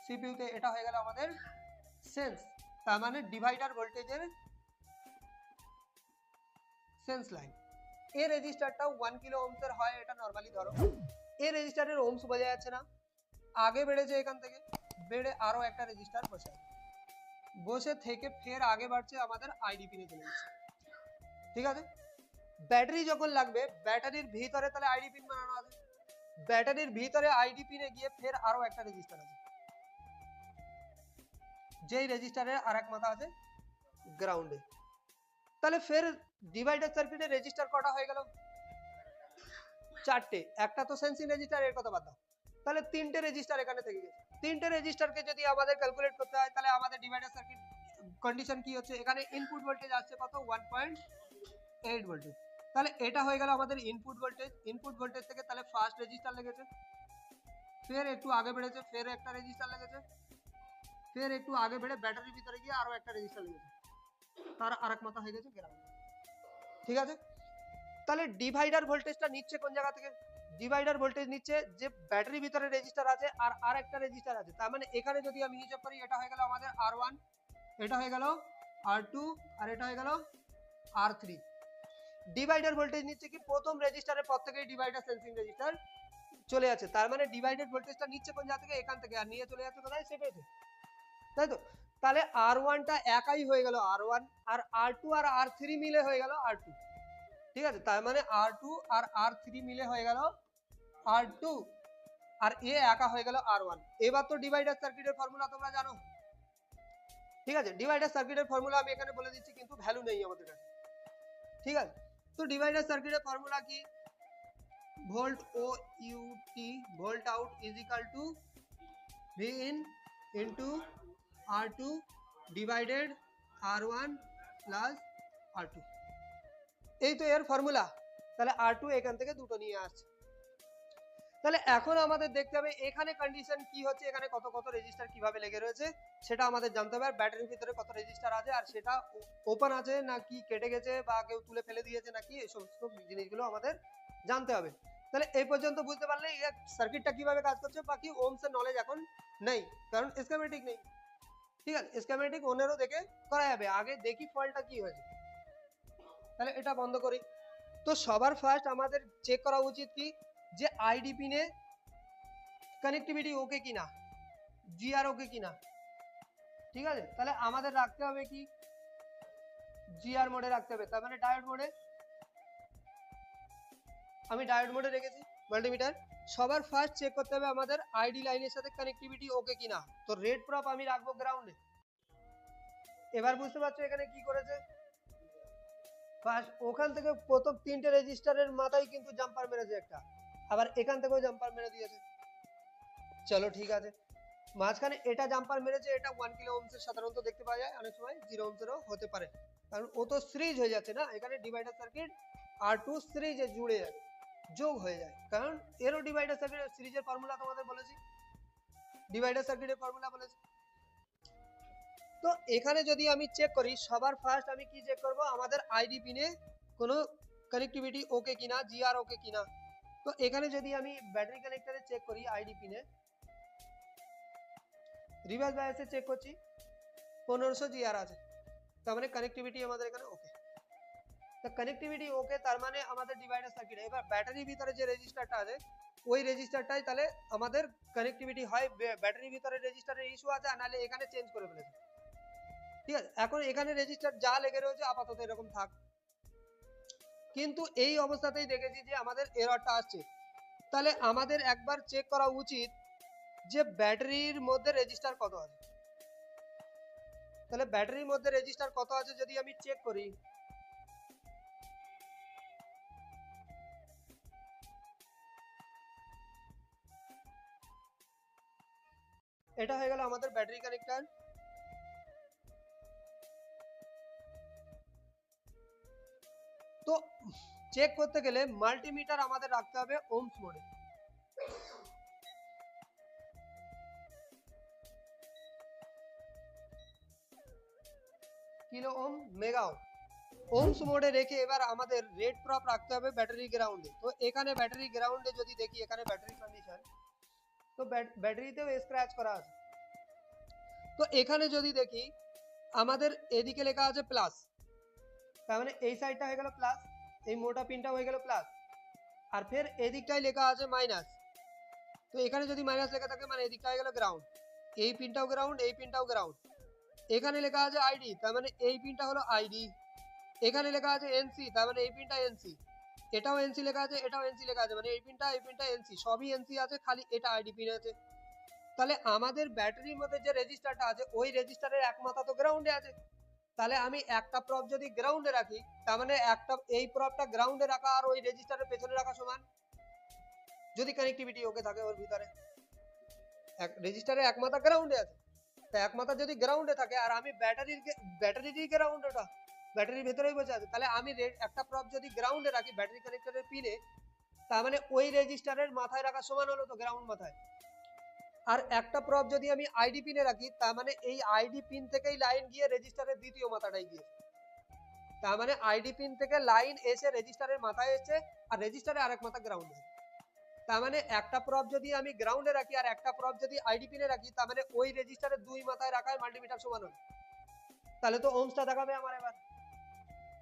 সিপিইউতে, এটা হয়ে গেল আমাদের সেন্স, তার মানে ডিভাইডার ভোল্টেজের সেন্স লাইন। এই রেজিস্টারটাও 1 কিলো ওহমসের হয়, এটা নরমালি ধরো। এই রেজিস্টারের ওহমস বোঝা যাচ্ছে না, আগে বেড়েছে এখান থেকে, বেড়ে আরো একটা রেজিস্টার বসে বসে থেকে ফের আগে বাড়ছে আমাদের আইডি পিনে চলে যাচ্ছে। ঠিক আছে, ব্যাটারি যখন লাগবে ব্যাটারির ভিতরে তাহলে আইডি পিন বানানো আছে, ব্যাটারির ভিতরে আইডি পিনে গিয়ে ফের আরো একটা রেজিস্টার আছে, যেই রেজিস্টারের আরেক মাথা আছে গ্রাউন্ডে। তাহলে ফের ডিভাইডার সার্কিটে রেজিস্টার কটা হয়ে গেল? চারটে। একটা তো সেন্সিং রেজিস্টার, এর কথা বাদ দাও, তাহলে তিনটে রেজিস্টার এখানে থেকে গেছে। তিনটে রেজিস্টারকে যদি আমাদের ক্যালকুলেট করতে হয় তাহলে আমাদের ডিভাইডার সার্কিট কন্ডিশন কি হচ্ছে, এখানে ইনপুট ভোল্টেজ আসছে কত 1.8 ভোল্টেজ, তাহলে এটা হয়ে গেল আমাদের ইনপুট ভোল্টেজ। ইনপুট ভোল্টেজ থেকে তাহলে ফার্স্ট রেজিস্টার লেগেছে, ফের একটু আগে বেড়েছে, ফের একটা রেজিস্টার লেগেছে, ফের একটু আগে বেড়ে ব্যাটারির ভিতরে গিয়ে আরো একটা রেজিস্টার লেগেছে, তার আরেক মাথা হয়ে গেছে গ্রাউন্ড। ঠিক আছে, তাহলে ডিভাইডার ভোল্টেজটা নিচ্ছে কোন জায়গা থেকে? ডিভাইডার ভোল্টেজ নিচ্ছে যে ব্যাটারির ভিতরে রেজিস্টার আছে আর আরেকটা রেজিস্টার আছে, তার মানে এখানে যদি আমি হিসাব করি এটা হয়ে গেল আমাদের R1, এটা হয়ে গেল R2, আর এটা হয়ে গেল R3। ডিভাইডার ভোল্টেজ নিচ্ছে কি প্রথম রেজিস্টারের পর থেকেই ডিভাইডার সেন্সিং রেজিস্টার চলে আছে, তার মানে ডিভাইডার ভোল্টেজটা নিচ্ছে কোন জায়গা থেকে? এখান থেকে, আর নিয়ে চলে যাচ্ছে কোথায়? সেটাতে, তাই তো? তাহলে R1 টা একাই হয়ে গেল R1, আর R2 আর R3 মিলে হয়ে গেল R2। ঠিক আছে, তার মানে R2 আর R3 মিলে হয়ে গেল R2, আর এ একা হয়ে গেল R1। এবার তো ডিভাইডার সার্কিটের ফর্মুলা তোমরা জানো। ঠিক আছে, ডিভাইডার সার্কিটের ফর্মুলা আমি এখানে বলে দিচ্ছি, কিন্তু ভ্যালু নেই আমাদের কাছে। ঠিক আছে, তো ডিভাইডার সার্কিটের ফর্মুলা কি? Volt O UT, volt out is equal to V in into R2 divided R1 plus R2। এই তো এর ফর্মুলা। তাহলে R2 এখান থেকে দুটো নিয়ে আসছে। তাহলে এখন আমাদের দেখতে হবে এখানে কন্ডিশন কি হচ্ছে, এখানে কত কত রেজিস্টার কিভাবে লেগে রয়েছে সেটা আমাদের জানতে হবে, আর ব্যাটারির ভিতরে কত রেজিস্টার আছে, আর সেটা ওপেন আছে নাকি কেটে গেছে বা কেউ তুলে ফেলে দিয়েছে নাকি, এই সমস্ত জিনিসগুলো আমাদের জানতে হবে। তাহলে এই পর্যন্ত বুঝতে পারলে এই সার্কিটটা কিভাবে কাজ করছে, বাকি ওহমস এর নলেজ এখন নেই, কারণ স্কিমেটিক নেই। ঠিক আছে, স্কিমেটিক ওনেরও দেখে করা যাবে, আগে দেখি ফল্টটা কি হয়েছে। তাহলে এটা বন্ধ করি। তো সবার ফার্স্ট আমাদের চেক করা উচিত কি, যে আইডি পিনে কানেক্টিভিটি ওকে কিনা, জিআর ওকে কিনা। ঠিক আছে, তাহলে আমাদের রাখতে হবে কি, জিআর মোডে রাখতে হবে, তার মানে ডায়োড মোডে। আমি ডায়োড মোডে রেখেছি মাল্টিমিটার। সবার ফার্স্ট চেক করতে হবে আমাদের আইডি লাইনের সাথে কানেক্টিভিটি ওকে কিনা, তো রেড প্রপ আমি রাখবো গ্রাউন্ডে। এবার বুঝতে পারছো এখানে কি করেছে? ফার্স্ট ওখান থেকে প্রথম তিনটে রেজিস্টারের মাথায় কিন্তু জাম্পার মেরেছে একটা, আবার এখান থেকেও জাম্পার মেরে দিয়েছে। চলো ঠিক আছে, মাঝখানে এটা জাম্পার মেরেছে, এটা 1 কিলো ওহমসের সাধারণত দেখতে পাওয়া যায়, অনেক সময় 0 ওহমসেরও হতে পারে, কারণ ও তো সিরিজ হয়ে যাচ্ছে না, এখানে ডিভাইডার সার্কিট R2 সিরিজে জুড়ে যায়, যোগ হয়ে যায়, কারণ এরও ডিভাইডার সার্কিট সিরিজের ফর্মুলা তোমাদের বলেছি, ডিভাইডার সার্কিটের ফর্মুলা বলেছি। তো এখানে যদি আমি চেক করি, সবার ফার্স্ট আমি কি চেক করব, আমাদের আইডি পিনে কোনো কানেক্টিভিটি ওকে কিনা, জিআর ওকে কিনা। তো এখানে যদি আমি ব্যাটারি কানেক্টরে চেক করি আইডি পিনে, রিভার্স বায়াসে চেক করছি 1500 জিআর আছে, তার মানে কানেক্টিভিটি আমাদের এখানে ওকে। তো কানেক্টিভিটি ওকে, তার মানে আমাদের ডিভাইডার সার্কিট। এবার ব্যাটারির ভিতরে যে রেজিস্টারটা আছে ওই রেজিস্টারটাই তাহলে আমাদের কানেক্টিভিটি হয়, ব্যাটারির ভিতরে রেজিস্টারের ইস্যু আছে, আর নাহলে এখানে চেঞ্জ করে ফেলেছে। ঠিক আছে, এখন এখানে রেজিস্টার যা লেগে রয়েছে আপাতত এরকম থাক, কিন্তু এই অবস্থাতেই দেখেছি যে আমাদের এররটা আসছে। তাহলে আমাদের একবার চেক করা উচিত যে ব্যাটারির মধ্যে রেজিস্টার কত আছে। তাহলে ব্যাটারির মধ্যে রেজিস্টার কত আছে যদি আমি চেক করি, এটা হয়ে গেল আমাদের ব্যাটারি কানেক্টর। তো চেক করতে গেলে মাল্টিমিটার আমাদের রাখতে হবে ওহমস মোডে। Kilo ohm, mega ohm, Ohm's মোডে রেখে এবার আমাদের রেড প্রপ রাখতে হবে ব্যাটারি গ্রাউন্ডে। তো এখানে ব্যাটারি গ্রাউন্ডে যদি দেখি, এখানে ব্যাটারি কন্ডিশন, তো ব্যাটারিতেও স্ক্র্যাচ করা আছে। তো এখানে যদি দেখি আমাদের এদিকে লেখা আছে প্লাস, তার মানে এই সাইডটা হয়ে গেল প্লাস, এই মোটা পিনটা হয়ে গেল প্লাস, আর ফের এদিকটাই লেখা আছে মাইনাস। তো এখানে যদি মাইনাস লেখা থাকে মানে এদিকটা হয়ে গেল গ্রাউন্ড, এই পিনটাও গ্রাউন্ড, এই পিনটাও গ্রাউন্ড। এখানে লেখা আছে আইডি, তার মানে এই পিনটা হলো আইডি। এখানে লেখা আছে এনসি, তার মানে এই পিনটা এনসি। এটাও এনসি লেখা আছে, এটাও এনসি লেখা আছে, মানে এই পিনটা এনসি, সবই এনসি আছে, খালি এটা আইডি পিন আছে। তাহলে আমাদের ব্যাটারির মধ্যে যে রেজিস্টারটা আছে ওই রেজিস্টারের এক মাথা তো গ্রাউন্ডে আছে। তাহলে আমি একটা প্রপ যদি গ্রাউন্ডে রাখি, তার মানে একটা এই প্রপটা গ্রাউন্ডে রাখা আর ওই রেজিস্টারের পেছনে রাখা সমান, যদি কানেক্টিভিটি ওকে থাকে ওর ভিতরে। এক রেজিস্টারে এক মাথা গ্রাউন্ডে আছে, তা এক মাথা যদি গ্রাউন্ডে থাকে আর আমি ব্যাটারিরই গ্রাউন্ড, ওটা ব্যাটারির ভেতরেই বসে আছে, তাহলে আমি একটা প্রপ যদি গ্রাউন্ডে রাখি ব্যাটারি কানেক্টরের পিনে, তার মানে ওই রেজিস্টারের মাথায় রাখা সমান হলো তো গ্রাউন্ড মাথায়। আর একটা প্রপ যদি আমি আইডি পিনে রাখি, তার মানে এই আইডি পিন থেকেই লাইন গিয়ে রেজিস্টারের দ্বিতীয় মাথাটাই গিয়ে, তার মানে আইডি পিন থেকে লাইন এসে রেজিস্টারের মাথায় এসে আর রেজিস্টারে আরেক মাথা গ্রাউন্ডে। তার মানে একটা প্রপ যদি আমি গ্রাউন্ডে রাখি আর একটা প্রপ যদি আইডি পিনে রাখি, তার মানে ওই রেজিস্টারের দুই মাথায় রাখায় মাল্টিমিটার সমান হবে। তাহলে তো ওহমসটা দেখাবে আমার এবার।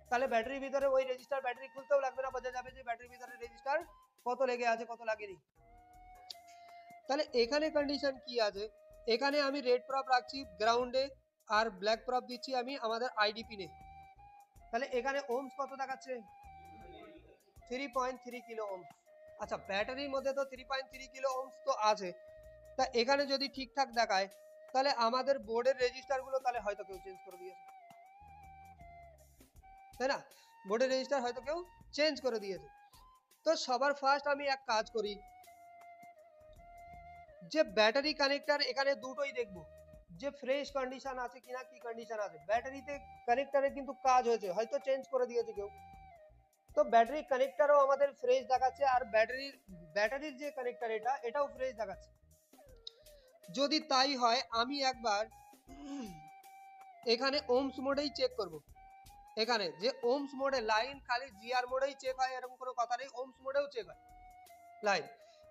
তাহলে ব্যাটারির ভিতরে ওই রেজিস্টার ব্যাটারি খুলতেও লাগবে না, বোঝা যাবে যে ব্যাটারির ভিতরে রেজিস্টার কত লেগে আছে কত লাগেনি। তাহলে এখানে কন্ডিশন কি আছে, এখানে আমি রেড প্রপ রাখছি গ্রাউন্ডে আর ব্ল্যাক প্রপ দিচ্ছি আমি আমাদের আইডি পিনে। তাহলে এখানে ওহমস কত দেখাচ্ছে, 3.3 কিলো ওহমস। আচ্ছা ব্যাটারির মধ্যে তো 3.3 কিলো ওহমস তো আছে, তা এখানে যদি ঠিকঠাক দেখায় তাহলে আমাদের বোর্ডের রেজিস্টার গুলো তাহলে হয়তো কেউ চেঞ্জ করে দিয়েছে, তাই না? বোর্ডের রেজিস্টার হয়তো কেউ চেঞ্জ করে দিয়েছে। তো সবার ফার্স্ট আমি এক কাজ করি, যে ব্যাটারি কানেক্টর এখানে দুটোই দেখবো যে ফ্রেশ কন্ডিশন আছে কিনা, কি কন্ডিশন আছে। ব্যাটারিতে কানেক্টরে কিন্তু কাজ হয়েছে, হয়তো চেঞ্জ করে দিয়েছে কেউ, তো ব্যাটারি কানেক্টরও আমাদের ফ্রেশ দেখাচ্ছে আর ব্যাটারির যে কানেক্টর এটাও ফ্রেশ দেখাচ্ছে। যদি তাই হয় আমি একবার এখানে ওহমস মোডেই চেক করব। এখানে যে ওহমস মোডে লাইন খালি জিআর মোডেই চেক হয় এরকম কোনো কথা নেই, ওহমস মোডেও চেক হয় লাইন।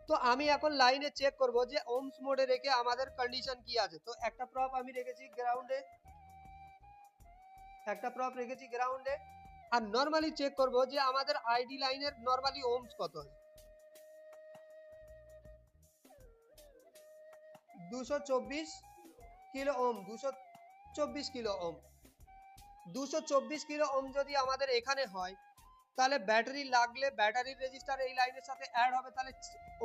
তো আমি এখন লাইনে চেক করব যে ওহমস মোডে রেখে আমাদের কন্ডিশন কি আছে। তো একটা প্রপ আমি রেখেছি গ্রাউন্ডে, একটা প্রপ রেখেছি গ্রাউন্ডে, আর নরমালি চেক করব যে আমাদের আইডি লাইনের নরমালি ওহমস কত আছে। 224 kilo ohm, 224 kilo ohm, 224 kilo ohm যদি আমাদের এখানে হয়, তাহলে ব্যাটারি লাগলে ব্যাটারির রেজিস্টার এই লাইনের সাথে অ্যাড হবে, তাহলে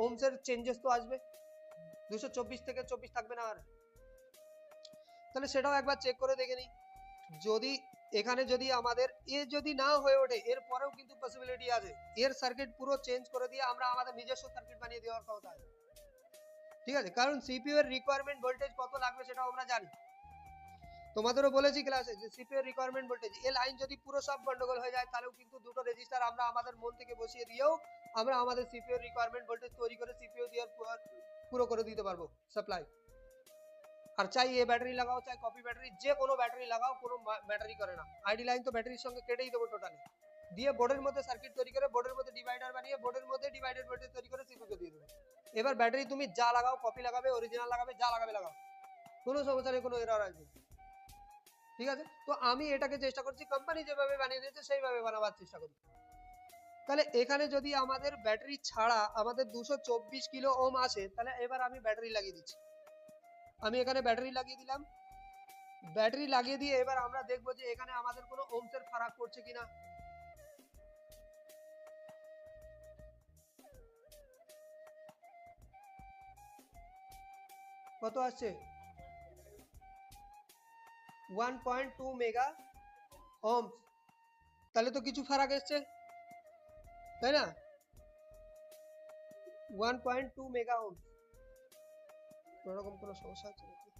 ওহমসের চেঞ্জেস তো আসবে, 224 থেকে 24 থাকবে না আর। তাহলে সেটাও একবার চেক করে দেখে নিই। যদি এখানে যদি আমাদের যদি না হয়ে ওঠে, এর পরেও কিন্তু পসিবিলিটি আছে এর সার্কিট পুরো চেঞ্জ করে দিয়ে আমরা আমাদের নিজস্ব সার্কিট বানিয়ে দেওয়ার কথা আছে, ঠিক আছে? কারণ সিপিইউ এর রিকোয়ারমেন্ট ভোল্টেজ কত লাগবে সেটাও আমরা জানি, তোমাদেরও বলেছি ক্লাসে যে সিপিইউ এর রিকোয়ারমেন্ট ভোল্টেজ, এই লাইন যদি পুরো সব গন্ডগোল হয়ে যায় তাহলেও কিন্তু দুটো রেজিস্টার আমরা আমাদের মন থেকে বসিয়ে দিয়েও আমরা আমাদের সিপিইউ এর রিকোয়ারমেন্ট ভোল্টেজ তৈরি করে সিপিইউ দিয়ে পুরো করে দিতে পারবো সাপ্লাই। আর চাই এ ব্যাটারি লাগাও চাই কপি ব্যাটারি, যে কোনো ব্যাটারি লাগাও, কোনো ব্যাটারি করে না, আইডি লাইন তো ব্যাটারির সঙ্গে কেটেই দেবো টোটালি, দিয়ে বোর্ডের মধ্যে সার্কিট তৈরি করে বোর্ডের মধ্যে ডিভাইডার বানিয়ে বোর্ডের মধ্যে ডিভাইডেড ভোল্টেজ তৈরি করে সিপিইউ দিয়ে দেবো। এবার ব্যাটারি তুমি যা লাগাও, কপি লাগাবে, অরিজিনাল লাগাবে, যা লাগাবে লাগাও, কোনো সমস্যা নেই, কোনো এরর আসবে, ঠিক আছে? তো আমি এটাকে চেষ্টা করছি কোম্পানি যেভাবে বানিয়ে দিয়েছে সেইভাবে বানাবার চেষ্টা করি। তাহলে এখানে যদি আমাদের ব্যাটারি ছাড়া আমাদের 224 কিলো ওহম আছে, তাহলে এবার আমি ব্যাটারি লাগিয়ে দিচ্ছি। আমি এখানে ব্যাটারি লাগিয়ে দিলাম, ব্যাটারি লাগিয়ে দিয়ে এবার আমরা দেখবো যে এখানে আমাদের কোনো ওহমসের ফারাক পড়ছে কিনা। কত আসছে, 1.2 মেগা ওহমস, তাহলে তো কিছু ফারাক এসছে, তাই না? 1.2 মেগা ওহমস, কোনোরকম কোনো সমস্যা হচ্ছে নাকি?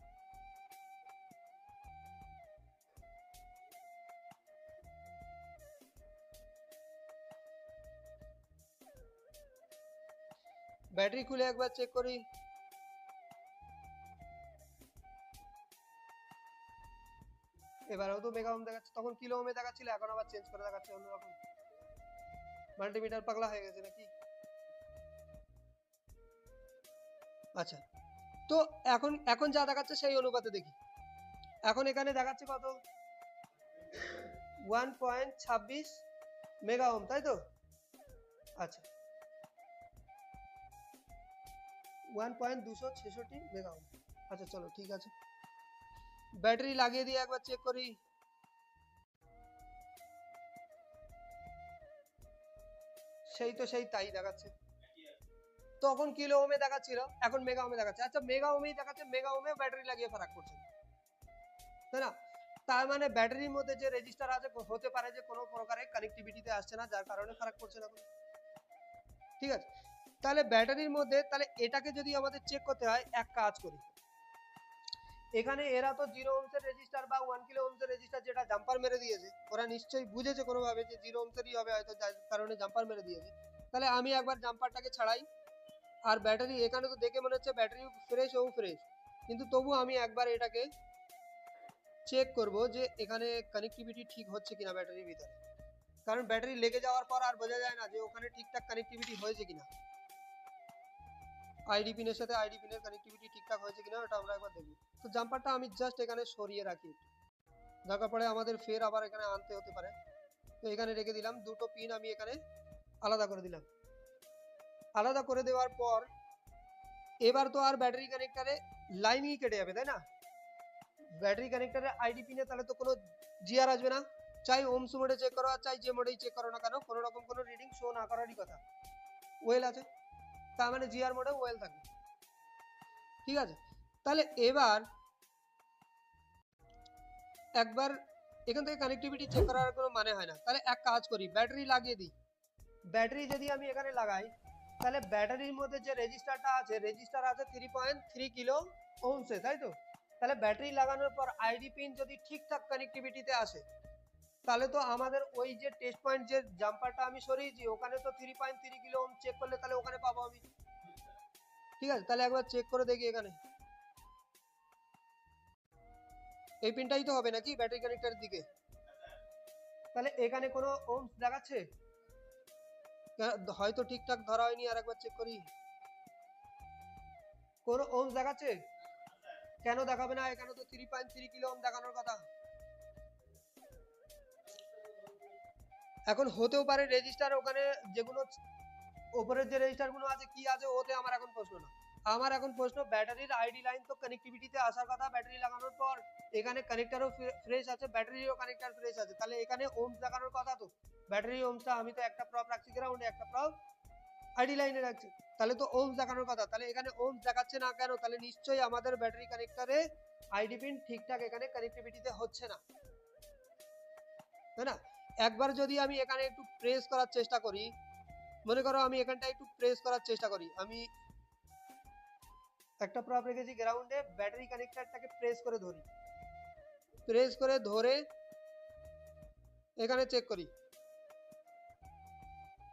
ব্যাটারি খুলে একবার চেক করি। এবারেও তো মেগা ওহম দেখাচ্ছে, তখন কিলো ওহমে দেখাচ্ছিল, এখন আবার চেঞ্জ করে দেখাচ্ছে অন্যরকম। মাল্টিমিটার পাগলা হয়ে গেছে নাকি? আচ্ছা, তো এখন এখন যা দেখাচ্ছে সেই অনুপাতে দেখি। এখন এখানে দেখাচ্ছে কত 1.26 মেগা ওহম, তাই তো? আচ্ছা 1.266 মেগা ওহম। আচ্ছা চলো ঠিক আছে, ব্যাটারি লাগিয়ে দিয়ে একবার চেক করি। সেই তো সেই তাই দেখাচ্ছে, তখন কিলো ওহমে দেখাচ্ছিল, এখন মেগা ওহমে দেখাচ্ছে। আচ্ছা মেগা ওহমেই দেখাচ্ছে, মেগা ওহমে ব্যাটারি লাগিয়ে ফারাক করছে, তাই না? তার মানে ব্যাটারির মধ্যে যে রেজিস্টার আছে হতে পারে যে কোনো প্রকারের কানেক্টিভিটিতে আসছে না, যার কারণে ফারাক করছে না কোনো। ঠিক আছে, তাহলে ব্যাটারির মধ্যে, তাহলে এটাকে যদি আমাদের চেক করতে হয়, এক কাজ করি, এখানে এরা তো 0 ওহমসের রেজিস্টার বা 1 কিলো ওহমসের রেজিস্টার যেটা জাম্পার মেরে দিয়েছে, ওরা নিশ্চয়ই বুঝেছে কোনোভাবে যে 0 ওহমসেরই হবে হয়তো, যার কারণে জাম্পার মেরে দিয়েছে। তাহলে আমি একবার জাম্পারটাকে ছাড়াই, আর ব্যাটারি এখানে তো দেখে মনে হচ্ছে ব্যাটারি ফ্রেশ ও ফ্রেশ, কিন্তু তবু আমি একবার এটাকে চেক করব যে এখানে কানেক্টিভিটি ঠিক হচ্ছে কিনা ব্যাটারির ভিতরে, কারণ ব্যাটারি লেগে যাওয়ার পর আর বোঝা যায় না যে ওখানে ঠিকঠাক কানেক্টিভিটি হয়েছে কিনা। আইডি পিনের সাথে আইডি পিনের কানেক্টিভিটি ঠিকঠাক হয়েছে কিনা ওটা আমরা একবার দেখব। তো জাম্পারটা আমি জাস্ট এখানে সরিয়ে রাখি, দরকার পড়ে আমাদের ফের আবার এখানে আনতে হতে পারে, তো এখানে রেখে দিলাম। দুটো পিন আমি এখানে আলাদা করে দিলাম। আলাদা করে দেওয়ার পর এবার তো আর ব্যাটারি কানেক্টারে লাইনই কেটে যাবে, তাই না? ব্যাটারি কানেক্টারে আইডি পিনে তাহলে তো কোনো জিআর আসবে না, চাই ওমস মোডে চেক করো আর চাই যে মোডেই চেক করো না কেন, কোনো রকম কোনো রিডিং শো না করারই কথা। ওয়েল আছে, তার মানে জিআর মোডে ওয়েল থাকবে। ঠিক আছে, তাহলে এবার একবার এখান থেকে কানেক্টিভিটি চেক করার কোনো মানে হয় না, তাহলে এক কাজ করি, ব্যাটারি লাগিয়ে দিই। ব্যাটারি যদি আমি এখানে লাগাই, তাহলে ব্যাটারির মধ্যে যে রেজিস্টারটা আছে, রেজিস্টার আছে 3.3 কিলো ওহমসে, তাই তো? তাহলে ব্যাটারি লাগানোর পর আইডি পিন যদি ঠিকঠাক কানেক্টিভিটিতে আসে, তাহলে তো আমাদের ওই যে টেস্ট পয়েন্ট যে জাম্পারটা আমি সরিয়েছি ওখানে তো 3.3 কিলো ওহম চেক করলে তাহলে ওখানে পাবো আমি। ঠিক আছে, তাহলে একবার চেক করে দেখি এখানে এই পিনটাই তো হবে নাকি ব্যাটারি কানেক্টরের দিকে, তাহলে এখানে কোনো ওহমস দেখাচ্ছে? হয়তো ঠিকঠাক ধরা হয়নি, আর একবার চেক করি। কোনো ওহমস দেখাচ্ছে? কেন দেখাবে না, এখানে তো 3.3 কিলো ওহম দেখানোর কথা। এখন হতেও পারে রেজিস্টার ওখানে যেগুলো উপরের যে রেজিস্টার গুলো আছে কি আছে ওতে আমার এখন প্রশ্ন না, আমার এখন প্রশ্ন ব্যাটারির আইডি লাইন তো কানেক্টিভিটিতে আসার কথা, ব্যাটারি লাগানোর পর এখানে কানেক্টরও ফ্রেশ আছে, ব্যাটারিরও কানেক্টর ফ্রেশ আছে, তাহলে এখানে ওহমস দেখানোর কথা তো। ব্যাটারি ওহমসটা আমি তো একটা প্রপ রাখছি গ্রাউন্ডে, একটা প্রপ আইডি লাইনে রাখছি, তাহলে তো ওহমস দেখানোর কথা। তাহলে এখানে ওহমস দেখাচ্ছে না কেন? তাহলে নিশ্চয়ই আমাদের ব্যাটারি কানেক্টরে আইডি পিন ঠিকঠাক এখানে কানেক্টিভিটিতে হচ্ছে না, তাই না? একবার যদি আমি এখানে একটু প্রেস করার চেষ্টা করি, মনে করো আমি এখানটা একটু প্রেস করার চেষ্টা করি, আমি একটা প্রপ রেখেছি গ্রাউন্ডে, ব্যাটারি কানেক্টরটাকে প্রেস করে ধরি, প্রেস করে ধরে এখানে চেক করি,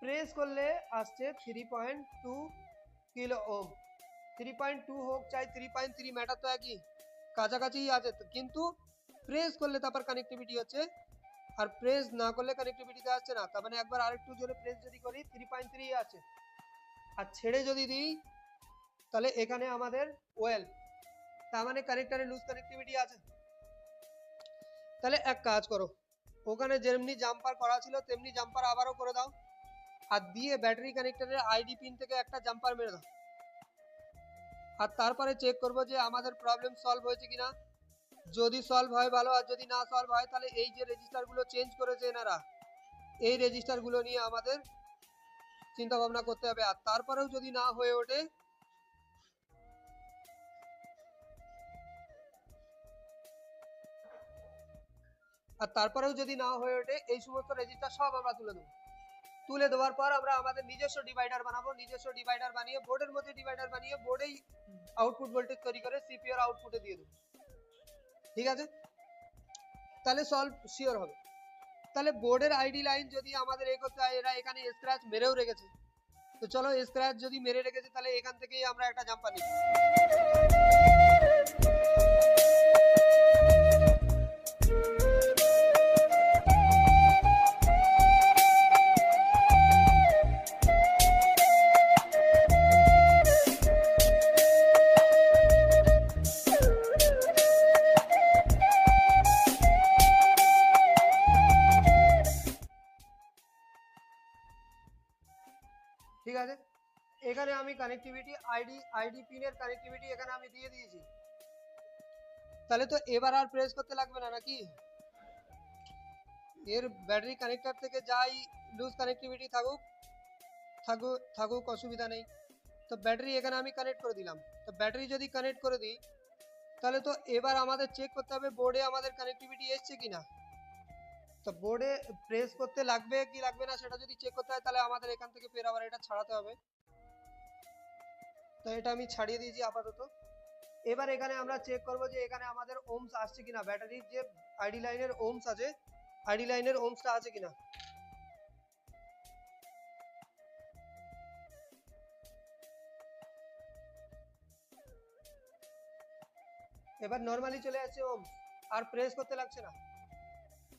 প্রেস করলে আসছে 3.2 কিলো ওহম। 3.2 হোক চাই 3.3, ম্যাটার তো একই, কাছাকাছি আছে তো, কিন্তু প্রেস করলে তারপর কানেক্টিভিটি হচ্ছে, আর প্রেস না করলে কানেক্টিভিটিতে আসছে না। তার মানে একবার আরেকটু জোরে প্রেস যদি করি 3.3 আছে, আর ছেড়ে যদি দিই তাহলে এখানে আমাদের ওয়েল, তার মানে কানেক্টরে লুজ কানেক্টিভিটি আছে। তাহলে এক কাজ করো, ওখানে যেমনি জাম্পার করা ছিল তেমনি জাম্পার আবারও করে দাও, আর দিয়ে ব্যাটারি কানেক্টরের আইডি পিন থেকে একটা জাম্পার মেরে দাও, আর তারপরে চেক করবো যে আমাদের প্রবলেম সলভ হয়েছে কিনা। যদি সলভ হয় ভালো, আর যদি না সলভ হয় তাহলে এই যে রেজিস্টারগুলো চেঞ্জ করেছে এনারা, এই রেজিস্টারগুলো নিয়ে আমাদের চিন্তা ভাবনা করতে হবে। আর তারপরেও যদি না হয়ে ওঠে, এই সমস্ত রেজিস্টার সব আমরা তুলে দেবো। তুলে দেওয়ার পর আমরা আমাদের নিজস্ব ডিভাইডার বানাবো, নিজস্ব ডিভাইডার বানিয়ে বোর্ডের মধ্যে ডিভাইডার বানিয়ে বোর্ডেই আউটপুট ভোল্টেজ তৈরি করে সিপিইউর আউটপুটে দিয়ে দেবো। ঠিক আছে, তাহলে সলভ শিওর হবে। তাহলে বোর্ডের আইডি লাইন যদি আমাদের এ করতে হয়, এরা এখানে স্ক্র্যাচ মেরেও রেখেছে, তো চলো স্ক্র্যাচ যদি মেরে রেখেছে তাহলে এখান থেকেই আমরা একটা জাম্পার নিই। ঠিক আছে, এখানে আমি কানেক্টিভিটি আইডি পিনের কানেক্টিভিটি এখানে আমি দিয়ে দিয়েছি, তাহলে তো এবার আর প্রেস করতে লাগবে না নাকি? এর ব্যাটারি কানেক্টর থেকে যাই লুজ কানেক্টিভিটি থাকুক থাকুক থাকুক অসুবিধা নেই। তো ব্যাটারি এখানে আমি কানেক্ট করে দিলাম। তো ব্যাটারি যদি কানেক্ট করে দিই তাহলে তো এবার আমাদের চেক করতে হবে বোর্ডে আমাদের কানেক্টিভিটি এসছে কিনা। তো বোর্ডে প্রেস করতে লাগবে কি লাগবে না সেটা যদি চেক করতে হয় তাহলে আমাদের এখান থেকে ফের আবার এটা ছাড়াতে হবে। তো এটা আমি ছাড়িয়ে দিয়েছি আপাতত। এবার এখানে আমরা চেক করব যে এখানে আমাদের ওমস আসছে কিনা, ব্যাটারির যে আইডি লাইনের ওমস আছে, আইডি লাইনের ওমসটা আছে কিনা। এবার নরমালি চলে আসছে ওমস, আর প্রেস করতে লাগছে না।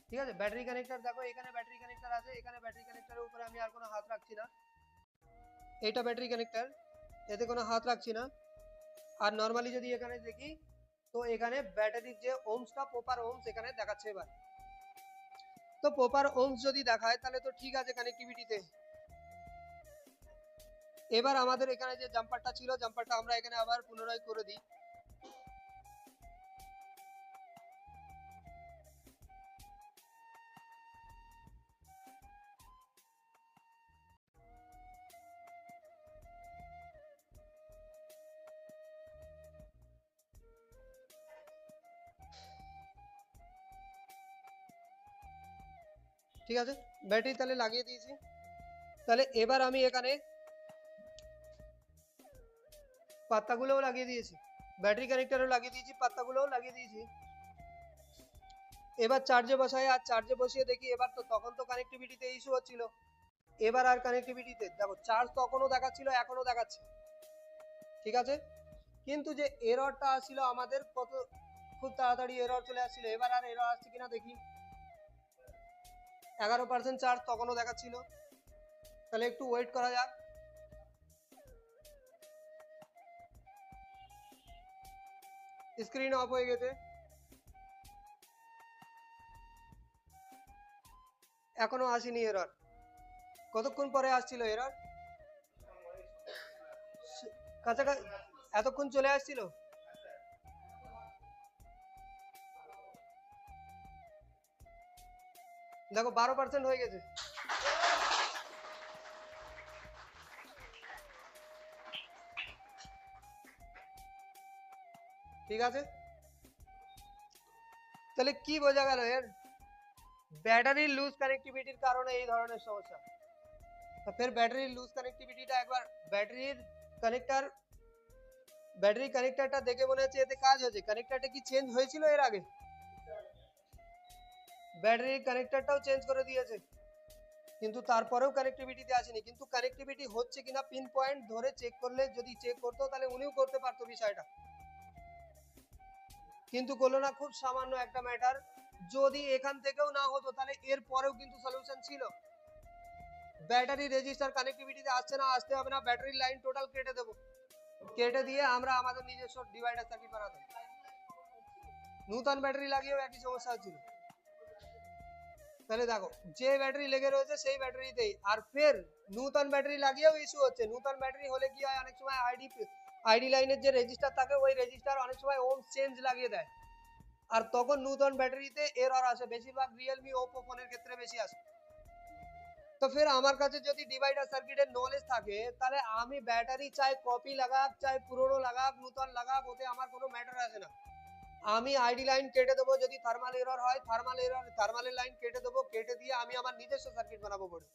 ঠিক আছে, ব্যাটারি কানেক্টর দেখো এখানে ব্যাটারি কানেক্টর আছে, এখানে ব্যাটারি কানেক্টরের উপরে আমি আর কোনো হাত রাখছি না, এটা ব্যাটারি কানেক্টর, এতে কোনো হাত রাখছি না। আর নরমালি যদি এখানে দেখি তো এখানে ব্যাটারির যে ওমসটা প্রপার ওমস এখানে দেখাচ্ছে। এবার তো প্রপার ওমস যদি দেখায় তাহলে তো ঠিক আছে কানেক্টিভিটিতে। এবার আমাদের এখানে যে জাম্পারটা ছিল জাম্পারটা আমরা এখানে আবার পুনরায় করে দিই। ঠিক আছে, ব্যাটারি তাহলে লাগিয়ে দিয়েছি। তাহলে এবার আমি এখানে পাত্তাগুলোও লাগিয়ে দিয়েছি, ব্যাটারি কানেক্টরও লাগিয়ে দিয়েছি, পাত্তাগুলোও লাগিয়ে দিয়েছি। এবার চার্জে বসাই, আর চার্জে বসিয়ে দেখি। এবার তো তখন তো কানেক্টিভিটিতে ইস্যু হচ্ছিল, এবার আর কানেক্টিভিটিতে দেখো চার্জ তখনও দেখাচ্ছিল এখনো দেখাচ্ছে। ঠিক আছে, কিন্তু যে এররটা আসছিল আমাদের কত খুব তাড়াতাড়ি এরর চলে আসছিল, এবার আর এরর আসছে কিনা দেখি। 11% চার্জ তখনও দেখাচ্ছিল, তাহলে একটু ওয়েট করা যাক। স্ক্রিন অফ হয়ে গেছে, এখনো আসেনি এরর। কতক্ষণ পরে আসছিল এরর? কাছাকাছি এতক্ষণ চলে আসছিল। দেখো 12% হয়ে গেছে। ঠিক আছে, তাহলে কি বোঝা গেল এর? ব্যাটারি লুজ কানেক্টিভিটির কারণে এই ধরনের সমস্যা। তো ফের ব্যাটারি লুজ কানেক্টিভিটিটা একবার ব্যাটারির কানেক্টর, ব্যাটারি কানেক্টরটা দেখে মনে হচ্ছে এতে কাজ হয়েছে। কানেক্টরটা কি চেঞ্জ হয়েছিল এর আগে? ব্যাটারির কানেক্টরটাও চেঞ্জ করে দিয়েছে, কিন্তু তারপরেও কানেক্টিভিটিতে আসেনি। কিন্তু কানেক্টিভিটি হচ্ছে কিনা পিন পয়েন্ট ধরে চেক করলে, যদি চেক করতো তাহলে উনিও করতে পারতো বিষয়টা, কিন্তু করলো না। খুব সামান্য একটা ম্যাটার, যদি এখান থেকেও না হতো তাহলে এর পরেও কিন্তু সলিউশন ছিল। ব্যাটারি রেজিস্টার কানেক্টিভিটিতে আসছে না, আসতে হবে না, ব্যাটারি লাইন টোটাল কেটে দেবো, কেটে দিয়ে আমরা আমাদের নিজস্ব ডিভাইডার সার্কিট বানাবো। নতুন ব্যাটারি লাগিয়েও একই সমস্যা হচ্ছিল। তাহলে দেখো যে ব্যাটারি লেগে রয়েছে সেই ব্যাটারিতেই, আর ফের নতুন ব্যাটারি লাগিয়েও ইস্যু হচ্ছে। নতুন ব্যাটারি হলে কি হয়, অনেক সময় আইডি লাইনের যে রেজিস্টার থাকে ওই রেজিস্টার অনেক সময় ওম চেঞ্জ লাগিয়ে দেয়, আর তখন নতুন ব্যাটারিতে এরর আসে। বেশিরভাগ রিয়েলমি ওপো ফোনের ক্ষেত্রে বেশি আসে। তো ফের আমার কাছে যদি ডিভাইডার সার্কিটের নলেজ থাকে তাহলে আমি ব্যাটারি চাই কপি লাগাক চাই পুরনো লাগাক নতুন লাগাক ওতে আমার কোনো ম্যাটার আসে না। আমি আইডি লাইন কেটে দেবো, যদি থার্মাল এরর হয় থার্মালের লাইন কেটে দেবো, কেটে দিয়ে আমি আমার নিজস্ব সার্কিট বানাবো বোর্ডে।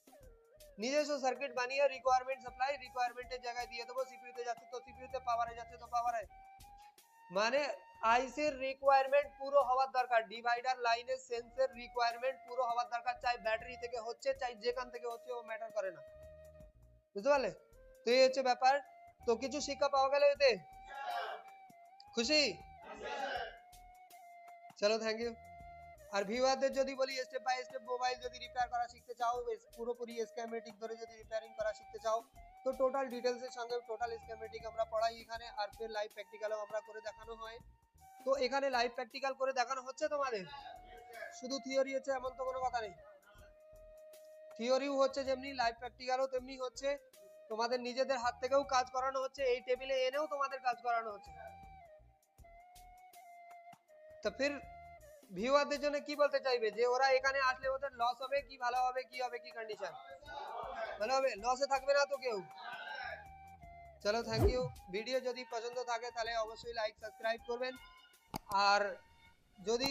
নিজস্ব সার্কিট বানিয়ে রিকোয়ারমেন্ট সাপ্লাই রিকোয়ারমেন্টের জায়গায় দিয়ে দেবো। সিপিইউতে যাচ্ছে তো সিপিইউতে, পাওয়ারে যাচ্ছে তো পাওয়ারে। মানে আইসির রিকোয়ারমেন্ট পুরো হওয়ার দরকার, ডিভাইডার লাইনের সেন্সের রিকোয়ারমেন্ট পুরো হওয়ার দরকার, চাই ব্যাটারি থেকে হচ্ছে চাই যেখান থেকে হচ্ছে ও ম্যাটার করে না। বুঝতে পারলে? তো এই হচ্ছে ব্যাপার। তো কিছু শিক্ষা পাওয়া গেল এতে? খুশি? চলো থ্যাংক ইউ। আর ভিউয়ারদের যদি বলি স্টেপ বাই স্টেপ মোবাইল যদি রিপেয়ার করা শিখতে চাও, পুরোপুরি স্কিমেটিক ধরে যদি রিপেয়ারিং করা শিখতে চাও, তো টোটাল ডিটেলস এর সঙ্গে টোটাল স্কিমেটিক আমরা পড়াই এখানে, আর ফির লাইভ প্র্যাকটিক্যালও আমরা করে দেখানো হয়। তো এখানে লাইভ প্র্যাকটিক্যাল করে দেখানো হচ্ছে তোমাদের, শুধু থিওরি হচ্ছে এমন তো কোনো কথা নেই। থিওরিও হচ্ছে যেমনি লাইভ প্র্যাকটিক্যালও তেমনি হচ্ছে। তোমাদের নিজেদের হাত থেকেও কাজ করানো হচ্ছে, এই টেবিলে এনেও তোমাদের কাজ করানো হচ্ছে। তো ফির ভিউয়ারদের জন্য কি বলতে চাইবে, যে ওরা এখানে আসলে ওদের লস হবে কি ভালো হবে, কি হবে, কি কন্ডিশন? ভালো হবে, লসে থাকবে না তো কেউ। চলো, থ্যাংক ইউ। ভিডিও যদি পছন্দ থাকে তাহলে অবশ্যই লাইক সাবস্ক্রাইব করবেন। আর যদি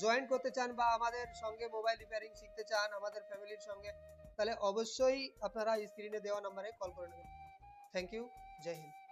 জয়েন করতে চান বা আমাদের সঙ্গে মোবাইল রিপেয়ারিং শিখতে চান আমাদের ফ্যামিলির সঙ্গে, তাহলে অবশ্যই আপনারা স্ক্রিনে দেওয়া নম্বরে কল করে নেবেন। Thank you, Jai Hind.